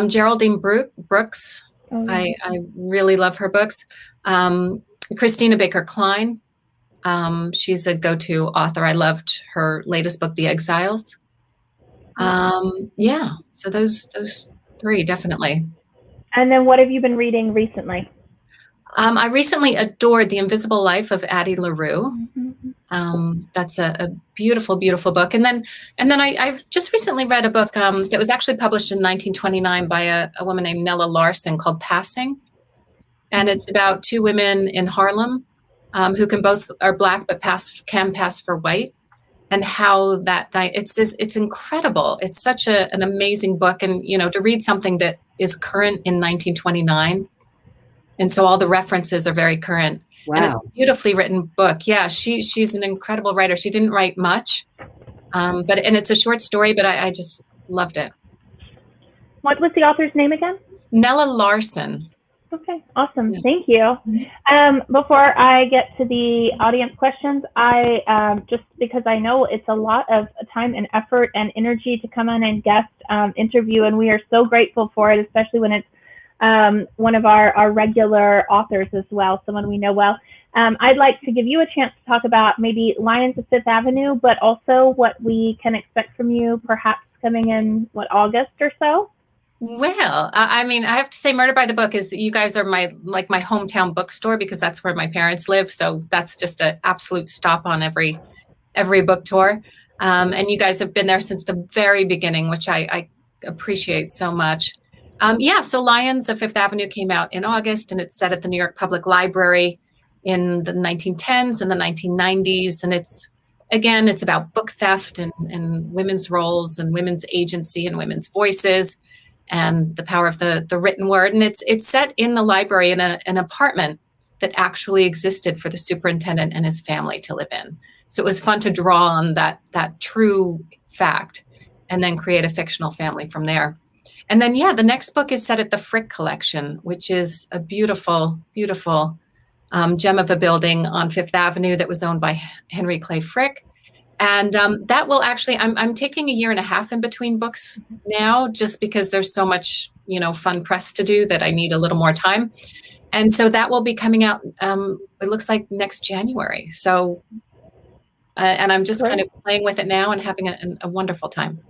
Geraldine Brooks. I really love her books. Christina Baker Klein. She's a go-to author. I loved her latest book, The Exiles. So those three, definitely. And then what have you been reading recently? I recently adored The Invisible Life of Addie LaRue. That's a beautiful, beautiful book. And then I've just recently read a book that was actually published in 1929 by a woman named Nella Larson called Passing. And it's about two women in Harlem who both are Black but can pass for white. And how it's incredible. It's such an amazing book. And, to read something that is current in 1929. And so all the references are very current. Wow. And it's a beautifully written book. Yeah, she's an incredible writer. She didn't write much, and it's a short story, but I just loved it. What was the author's name again? Nella Larson. Okay, awesome. Yeah. Thank you. Before I get to the audience questions, I just because I know it's a lot of time and effort and energy to come on and guest interview, and we are so grateful for it, especially when it's one of our regular authors as well, someone we know well. I'd like to give you a chance to talk about maybe Lions of Fifth Avenue, but also what we can expect from you perhaps coming in, August or so? Well, I have to say Murder by the Book you guys are my hometown bookstore, because that's where my parents live. So that's just an absolute stop on every book tour. And you guys have been there since the very beginning, which I appreciate so much. So Lions of Fifth Avenue came out in August, and it's set at the New York Public Library in the 1910s and the 1990s. And it's about book theft and women's roles and women's agency and women's voices and the power of the written word. And it's set in the library in an apartment that actually existed for the superintendent and his family to live in. So it was fun to draw on that true fact and then create a fictional family from there. And then, the next book is set at the Frick Collection, which is a beautiful, beautiful gem of a building on Fifth Avenue that was owned by Henry Clay Frick. And that will actually, I'm taking a year and a half in between books now, just because there's so much, fun press to do that I need a little more time. And so that will be coming out, it looks like next January. So, and I'm just kind of playing with it now and having a wonderful time.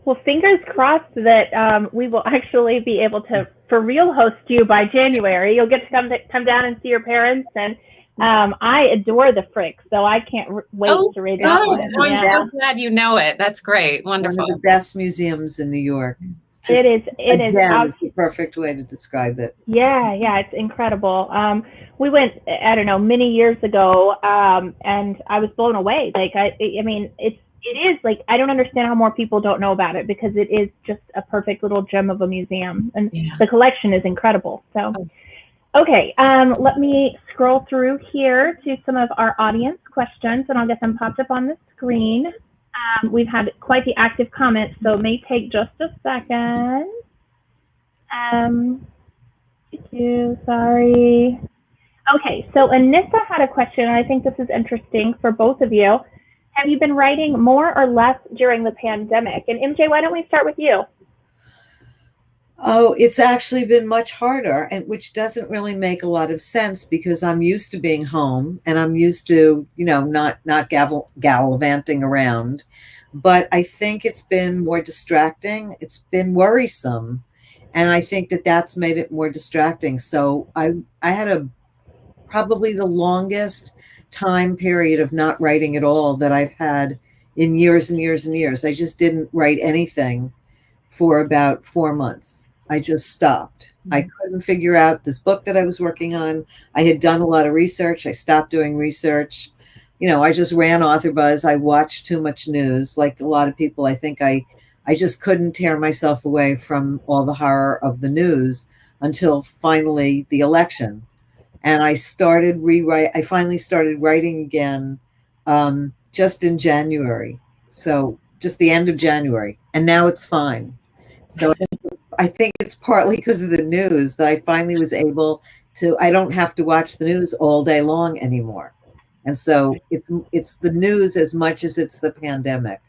Well, fingers crossed that we will actually be able to, for real, host you by January. You'll get to come down and see your parents, and I adore the Frick, so I can't wait to read that one. Oh, I'm so glad you know it. That's great. Wonderful. One of the best museums in New York. It is. It's the perfect way to describe it. Yeah, it's incredible. We went, I don't know, many years ago, and I was blown away. Like, I mean, it is like, I don't understand how more people don't know about it, because it is just a perfect little gem of a museum, and the collection is incredible. So, okay, let me scroll through here to some of our audience questions, and I'll get them popped up on the screen. We've had quite the active comments, so it may take just a second. Sorry. Okay, so Anissa had a question, and I think this is interesting for both of you. Have you been writing more or less during the pandemic? And MJ, why don't we start with you? Oh, it's actually been much harder, and which doesn't really make a lot of sense, because I'm used to being home and I'm used to, not gallivanting around. But I think it's been more distracting. It's been worrisome. And I think that that's made it more distracting. So I had probably the longest time period of not writing at all that I've had in years and years and years. I just didn't write anything for about 4 months. I just stopped. I couldn't figure out this book that I was working on. I had done a lot of research. I stopped doing research. I just ran AuthorBuzz. I watched too much news. Like a lot of people, I think I just couldn't tear myself away from all the horror of the news until finally the election. And I finally started writing again just in January. So just the end of January. And now it's fine. So I think it's partly because of the news that I finally was able to, I don't have to watch the news all day long anymore. And so it's the news as much as it's the pandemic,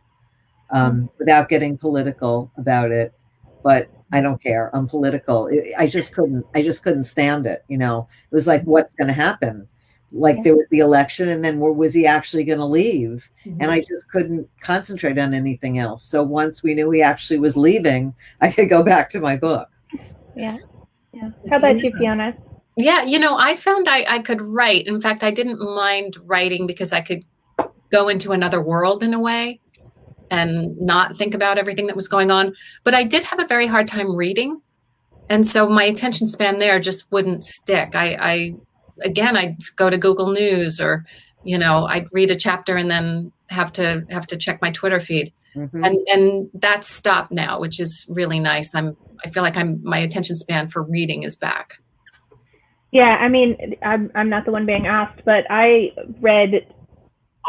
without getting political about it. But I don't care. I'm political. I just couldn't stand it. It was like, what's going to happen? Like there was the election, and then was he actually going to leave? And I just couldn't concentrate on anything else. So once we knew he actually was leaving, I could go back to my book. Yeah. How about you, Fiona? Yeah, I found I could write. In fact, I didn't mind writing because I could go into another world in a way and not think about everything that was going on. But I did have a very hard time reading. And so my attention span there just wouldn't stick. I'd go to Google News, or, I'd read a chapter and then have to check my Twitter feed. And that's stopped now, which is really nice. I feel like my attention span for reading is back. Yeah, I mean, I'm not the one being asked, but I read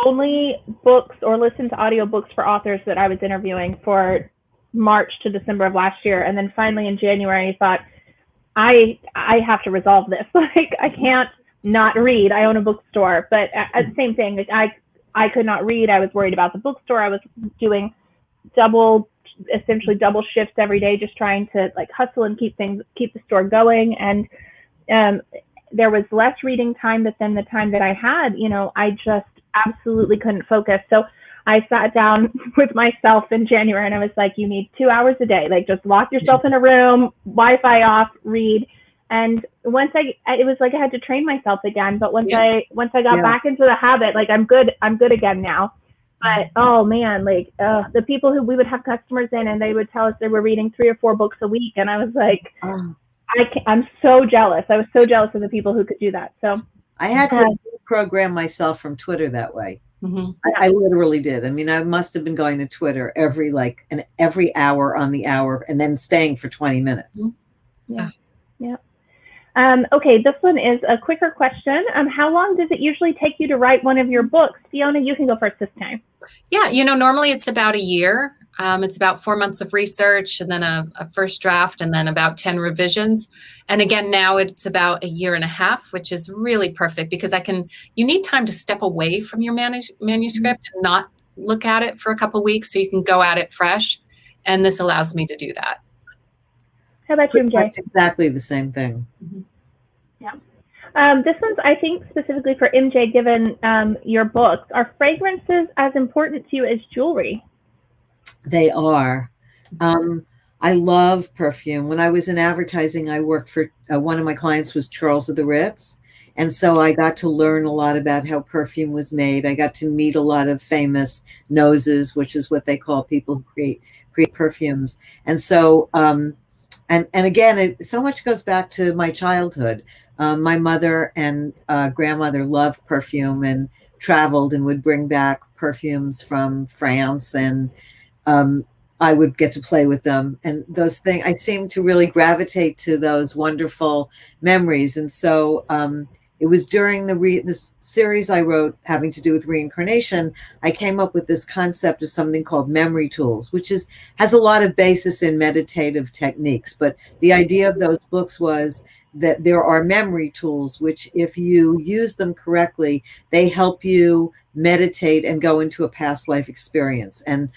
only books or listened to audiobooks for authors that I was interviewing for March to December of last year. And then finally in January, I thought, I have to resolve this. Like, I can't not read. I own a bookstore, but at the same thing, like I could not read. I was worried about the bookstore. I was doing essentially double shifts every day, just trying to like hustle and keep the store going. And there was less reading time, but then the time that I had, I just absolutely couldn't focus. So I sat down with myself in January and I was like, you need 2 hours a day. Like, just lock yourself in a room, Wi-Fi off, read. And once it was like I had to train myself again. But once I got back into the habit, like I'm good again now. But oh man, like the people who we would have customers in, and they would tell us they were reading 3 or 4 books a week, and I was like, I'm so jealous. I was so jealous of the people who could do that. So I had to program myself from Twitter that way. I literally did. I mean, I must have been going to Twitter every hour on the hour, and then staying for 20 minutes. Yeah. Okay, this one is a quicker question. How long does it usually take you to write one of your books? Fiona, you can go first this time. Yeah, normally it's about a year. It's about 4 months of research, and then a first draft, and then about 10 revisions. And again, now it's about a year and a half, which is really perfect because you need time to step away from your manuscript and not look at it for a couple of weeks so you can go at it fresh. And this allows me to do that. How about you, MJ? Exactly the same thing. Yeah. This one's, I think, specifically for MJ, given your books. Are fragrances as important to you as jewelry? They are. I love perfume. When I was in advertising, I worked for one of my clients was Charles of the Ritz. And so I got to learn a lot about how perfume was made. I got to meet a lot of famous noses, which is what they call people who create perfumes. And so, and again, so much goes back to my childhood. My mother and grandmother loved perfume and traveled and would bring back perfumes from France, and I would get to play with them. And those things, I seem to really gravitate to those wonderful memories. And so it was during this series I wrote having to do with reincarnation, I came up with this concept of something called memory tools, which has a lot of basis in meditative techniques. But the idea of those books was that there are memory tools, which if you use them correctly, they help you meditate and go into a past life experience. And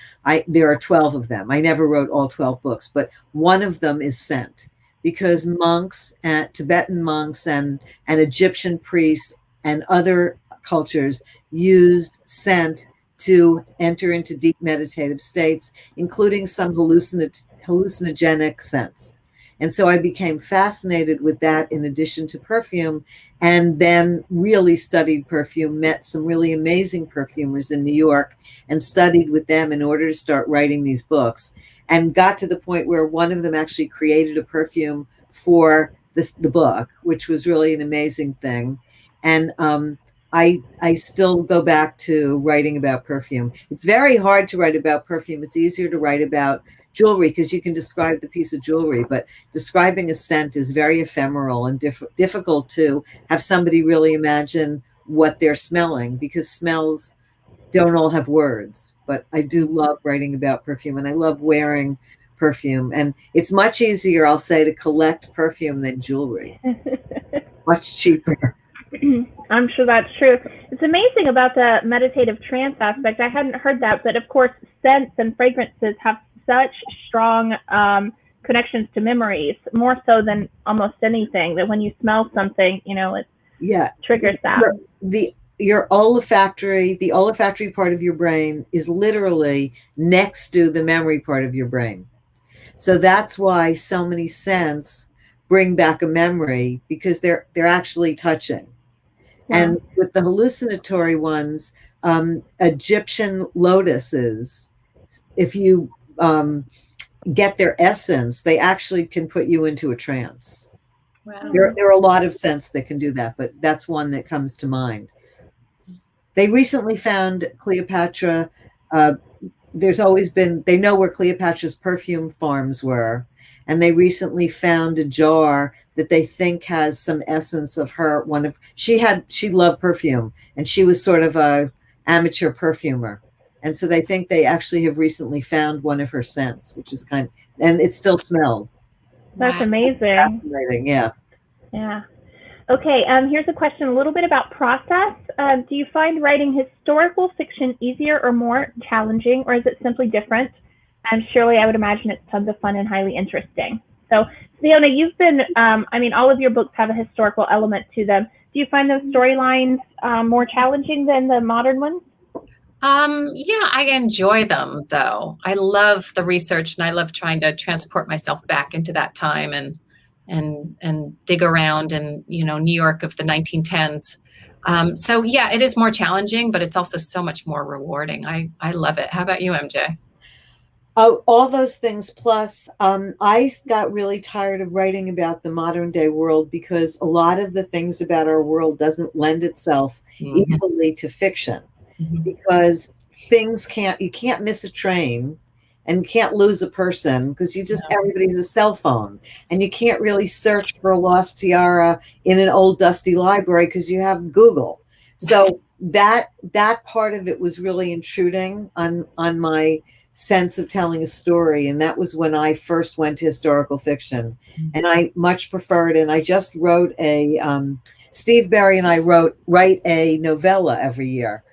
there are 12 of them. I never wrote all 12 books, but one of them is scent, because monks, Tibetan monks and Egyptian priests and other cultures used scent to enter into deep meditative states, including some hallucinogenic scents. And so I became fascinated with that in addition to perfume, and then really studied perfume, met some really amazing perfumers in New York and studied with them in order to start writing these books, and got to the point where one of them actually created a perfume for the book, which was really an amazing thing. And I still go back to writing about perfume. It's very hard to write about perfume. It's easier to write about jewelry because you can describe the piece of jewelry, but describing a scent is very ephemeral and difficult to have somebody really imagine what they're smelling, because smells don't all have words. But I do love writing about perfume, and I love wearing perfume. And it's much easier, I'll say, to collect perfume than jewelry. Much cheaper. I'm sure that's true. It's amazing about the meditative trance aspect. I hadn't heard that, but of course, scents and fragrances have such strong connections to memories, more so than almost anything, that when you smell something, it triggers that. The olfactory part of your brain is literally next to the memory part of your brain. So that's why so many scents bring back a memory, because they're actually touching. Yeah. And with the hallucinatory ones, Egyptian lotuses, if you get their essence, they actually can put you into a trance. Wow. There are a lot of scents that can do that, but that's one that comes to mind. They recently found Cleopatra. They know where Cleopatra's perfume farms were, and they recently found a jar that they think has some essence of her. She loved perfume, and she was sort of a amateur perfumer. And so they think they actually have recently found one of her scents, which is and it still smelled. That's amazing. Fascinating, yeah. Yeah. Okay, here's a question a little bit about process. Do you find writing historical fiction easier or more challenging, or is it simply different? And surely I would imagine it's tons of fun and highly interesting. So, Fiona, you've been, all of your books have a historical element to them. Do you find those storylines more challenging than the modern ones? Yeah, I enjoy them, though. I love the research, and I love trying to transport myself back into that time and dig around in, New York of the 1910s. So yeah, it is more challenging, but it's also so much more rewarding. I love it. How about you, MJ? Oh, all those things. Plus, I got really tired of writing about the modern day world, because a lot of the things about our world doesn't lend itself easily to fiction, because you can't miss a train, and you can't lose a person, because everybody's a cell phone, and you can't really search for a lost tiara in an old dusty library because you have Google. So that part of it was really intruding on my sense of telling a story. And that was when I first went to historical fiction, and I much prefer it. And I just wrote Steve Berry and I write a novella every year.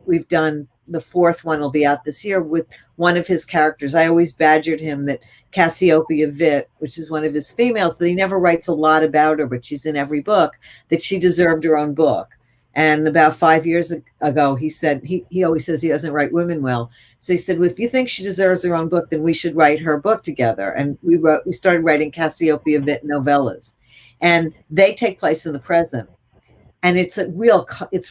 We've done the fourth one will be out this year with one of his characters. I always badgered him that Cassiopeia Vitt, which is one of his females, that he never writes a lot about her, but she's in every book, that she deserved her own book. And about 5 years ago, he said, he always says he doesn't write women well. So he said, well, if you think she deserves her own book, then we should write her book together. And we started writing Cassiopeia Vitt novellas. And they take place in the present. And it's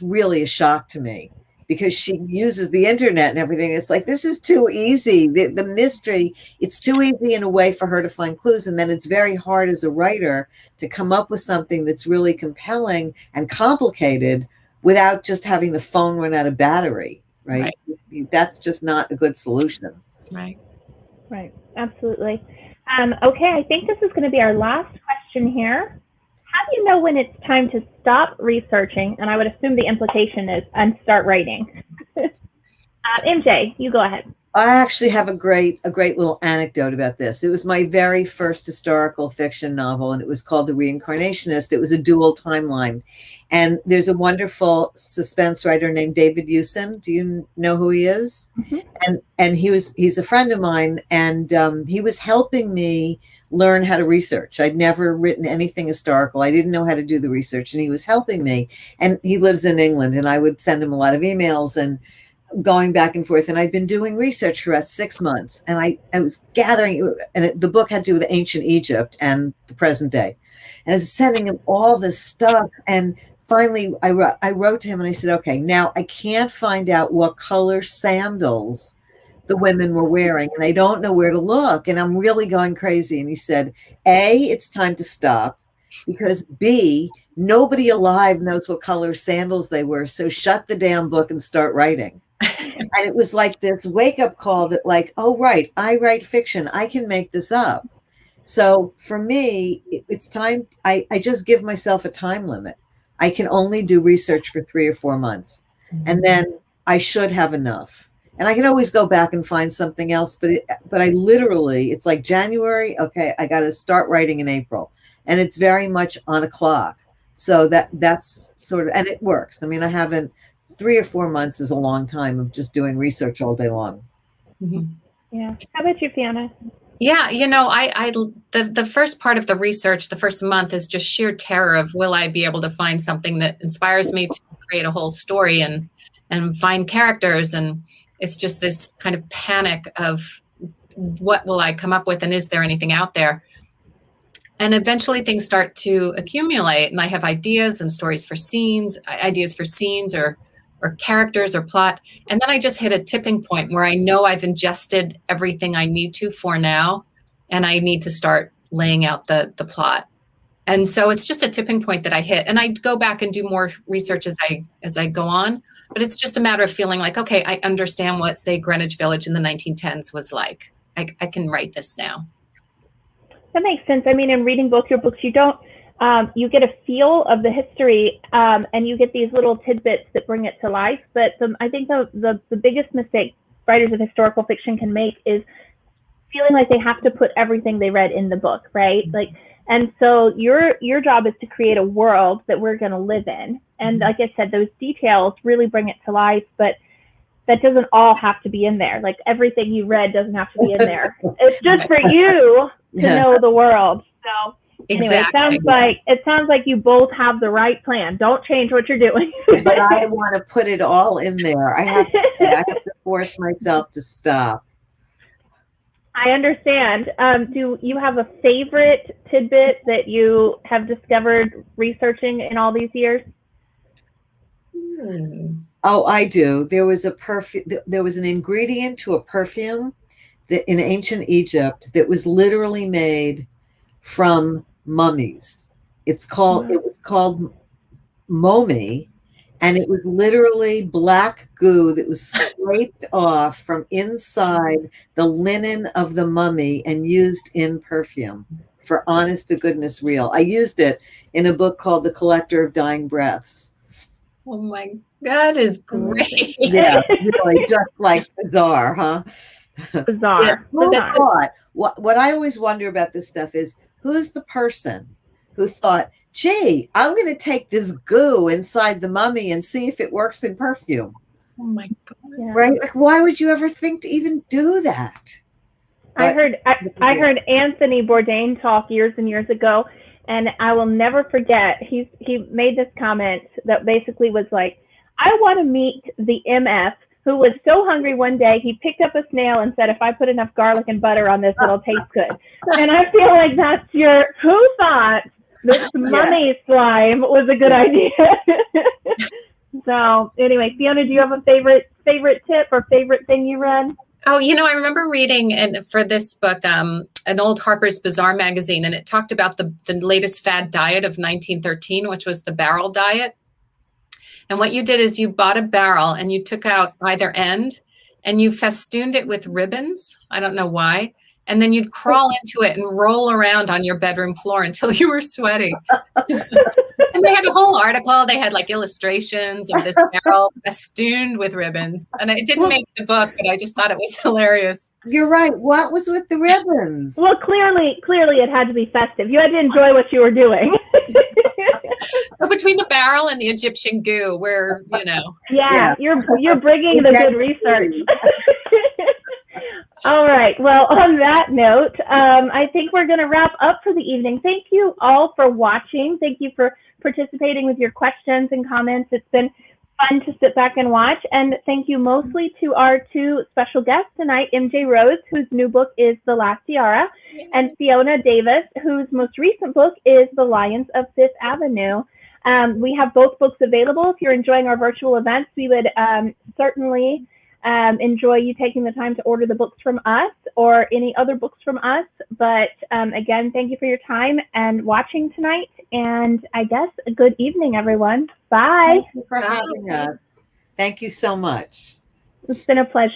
really a shock to me, because she uses the internet and everything. It's like, this is too easy. The mystery, it's too easy in a way for her to find clues. And then it's very hard as a writer to come up with something that's really compelling and complicated without just having the phone run out of battery, right? That's just not a good solution. Right. Right. Absolutely. Okay. I think this is going to be our last question here. How do you know when it's time to stop researching? And I would assume the implication is, and start writing. MJ, you go ahead. I actually have a great little anecdote about this. It was my very first historical fiction novel, and it was called The Reincarnationist. It was a dual timeline. And there's a wonderful suspense writer named David Usen. Do you know who he is? Mm-hmm. And he's a friend of mine, and he was helping me learn how to research. I'd never written anything historical. I didn't know how to do the research, and he was helping me. And he lives in England, and I would send him a lot of emails and going back and forth. And I'd been doing research for about 6 months, and I was gathering, and the book had to do with ancient Egypt and the present day. And I was sending him all this stuff. And finally I wrote to him and I said, okay, now I can't find out what color sandals the women were wearing, and I don't know where to look, and I'm really going crazy. And he said, A, it's time to stop, because B, nobody alive knows what color sandals they were, so shut the damn book and start writing. And it was like this wake-up call that, like, oh, right, I write fiction. I can make this up. So for me, it's time. I just give myself a time limit. I can only do research for 3 or 4 months. Mm-hmm. And then I should have enough. And I can always go back and find something else. But I literally, it's like January. Okay, I got to start writing in April. And it's very much on a clock. So that's sort of, and it works. I mean, I haven't, 3 or 4 months is a long time of just doing research all day long. Mm-hmm. Yeah. How about you, Fiona? Yeah, the first part of the research, the first month, is just sheer terror of, will I be able to find something that inspires me to create a whole story and find characters? And it's just this kind of panic of, what will I come up with, and is there anything out there? And eventually things start to accumulate, and I have ideas and stories for scenes, or characters or plot. And then I just hit a tipping point where I know I've ingested everything I need to for now, and I need to start laying out the plot. And so it's just a tipping point that I hit, and I go back and do more research as I go on. But it's just a matter of feeling like, okay, I understand what, say, Greenwich Village in the 1910s was like. I can write this now. That makes sense. I mean, in reading both your books, you don't, you get a feel of the history, and you get these little tidbits that bring it to life. But I think the biggest mistake writers of historical fiction can make is feeling like they have to put everything they read in the book, right? Like, and so your job is to create a world that we're going to live in. And like I said, those details really bring it to life, but that doesn't all have to be in there. Like, everything you read doesn't have to be in there. It's just for you to know the world. So anyway, it sounds like you both have the right plan. Don't change what you're doing. But I want to put it all in there. I have to force myself to stop. I understand. Do you have a favorite tidbit that you have discovered researching in all these years? Oh, I do. There was an ingredient to a perfume that in ancient Egypt that was literally made from mummies. It was called momi, and it was literally black goo that was scraped off from inside the linen of the mummy and used in perfume. For honest to goodness real. I used it in a book called The Collector of Dying Breaths. Oh my, that is great. Yeah, really, just like bizarre, huh? Bizarre. Yeah. What I always wonder about this stuff is, who's the person who thought, gee, I'm going to take this goo inside the mummy and see if it works in perfume? Oh my God. Yeah. Right? Like, why would you ever think to even do that? I heard Anthony Bourdain talk years and years ago, and I will never forget. He made this comment that basically was like, I want to meet the MF who was so hungry one day he picked up a snail and said, if I put enough garlic and butter on this, it'll taste good. And I feel like that's who thought that mummy slime was a good idea. So anyway, Fiona, do you have a favorite tip or favorite thing you read? Oh, I remember reading for this book, an old Harper's Bazaar magazine, and it talked about the latest fad diet of 1913, which was the barrel diet. And what you did is you bought a barrel and you took out either end and you festooned it with ribbons. I don't know why. And then you'd crawl into it and roll around on your bedroom floor until you were sweating. And they had a whole article. They had like illustrations of this barrel festooned with ribbons. And it didn't make the book, but I just thought it was hilarious. You're right. What was with the ribbons? Well, clearly it had to be festive. You had to enjoy what you were doing. So between the barrel and the Egyptian goo, where, Yeah, you're bringing the good research. All right. Well, on that note, I think we're going to wrap up for the evening. Thank you all for watching. Thank you for participating with your questions and comments. It's been fun to sit back and watch. And thank you mostly to our two special guests tonight, MJ Rose, whose new book is The Last Tiara, and Fiona Davis, whose most recent book is The Lions of Fifth Avenue. We have both books available. If you're enjoying our virtual events, we would certainly enjoy you taking the time to order the books from us or any other books from us. But again, thank you for your time and watching tonight. And I guess a good evening, everyone. Bye. Thank you for having us. Thank you so much. It's been a pleasure.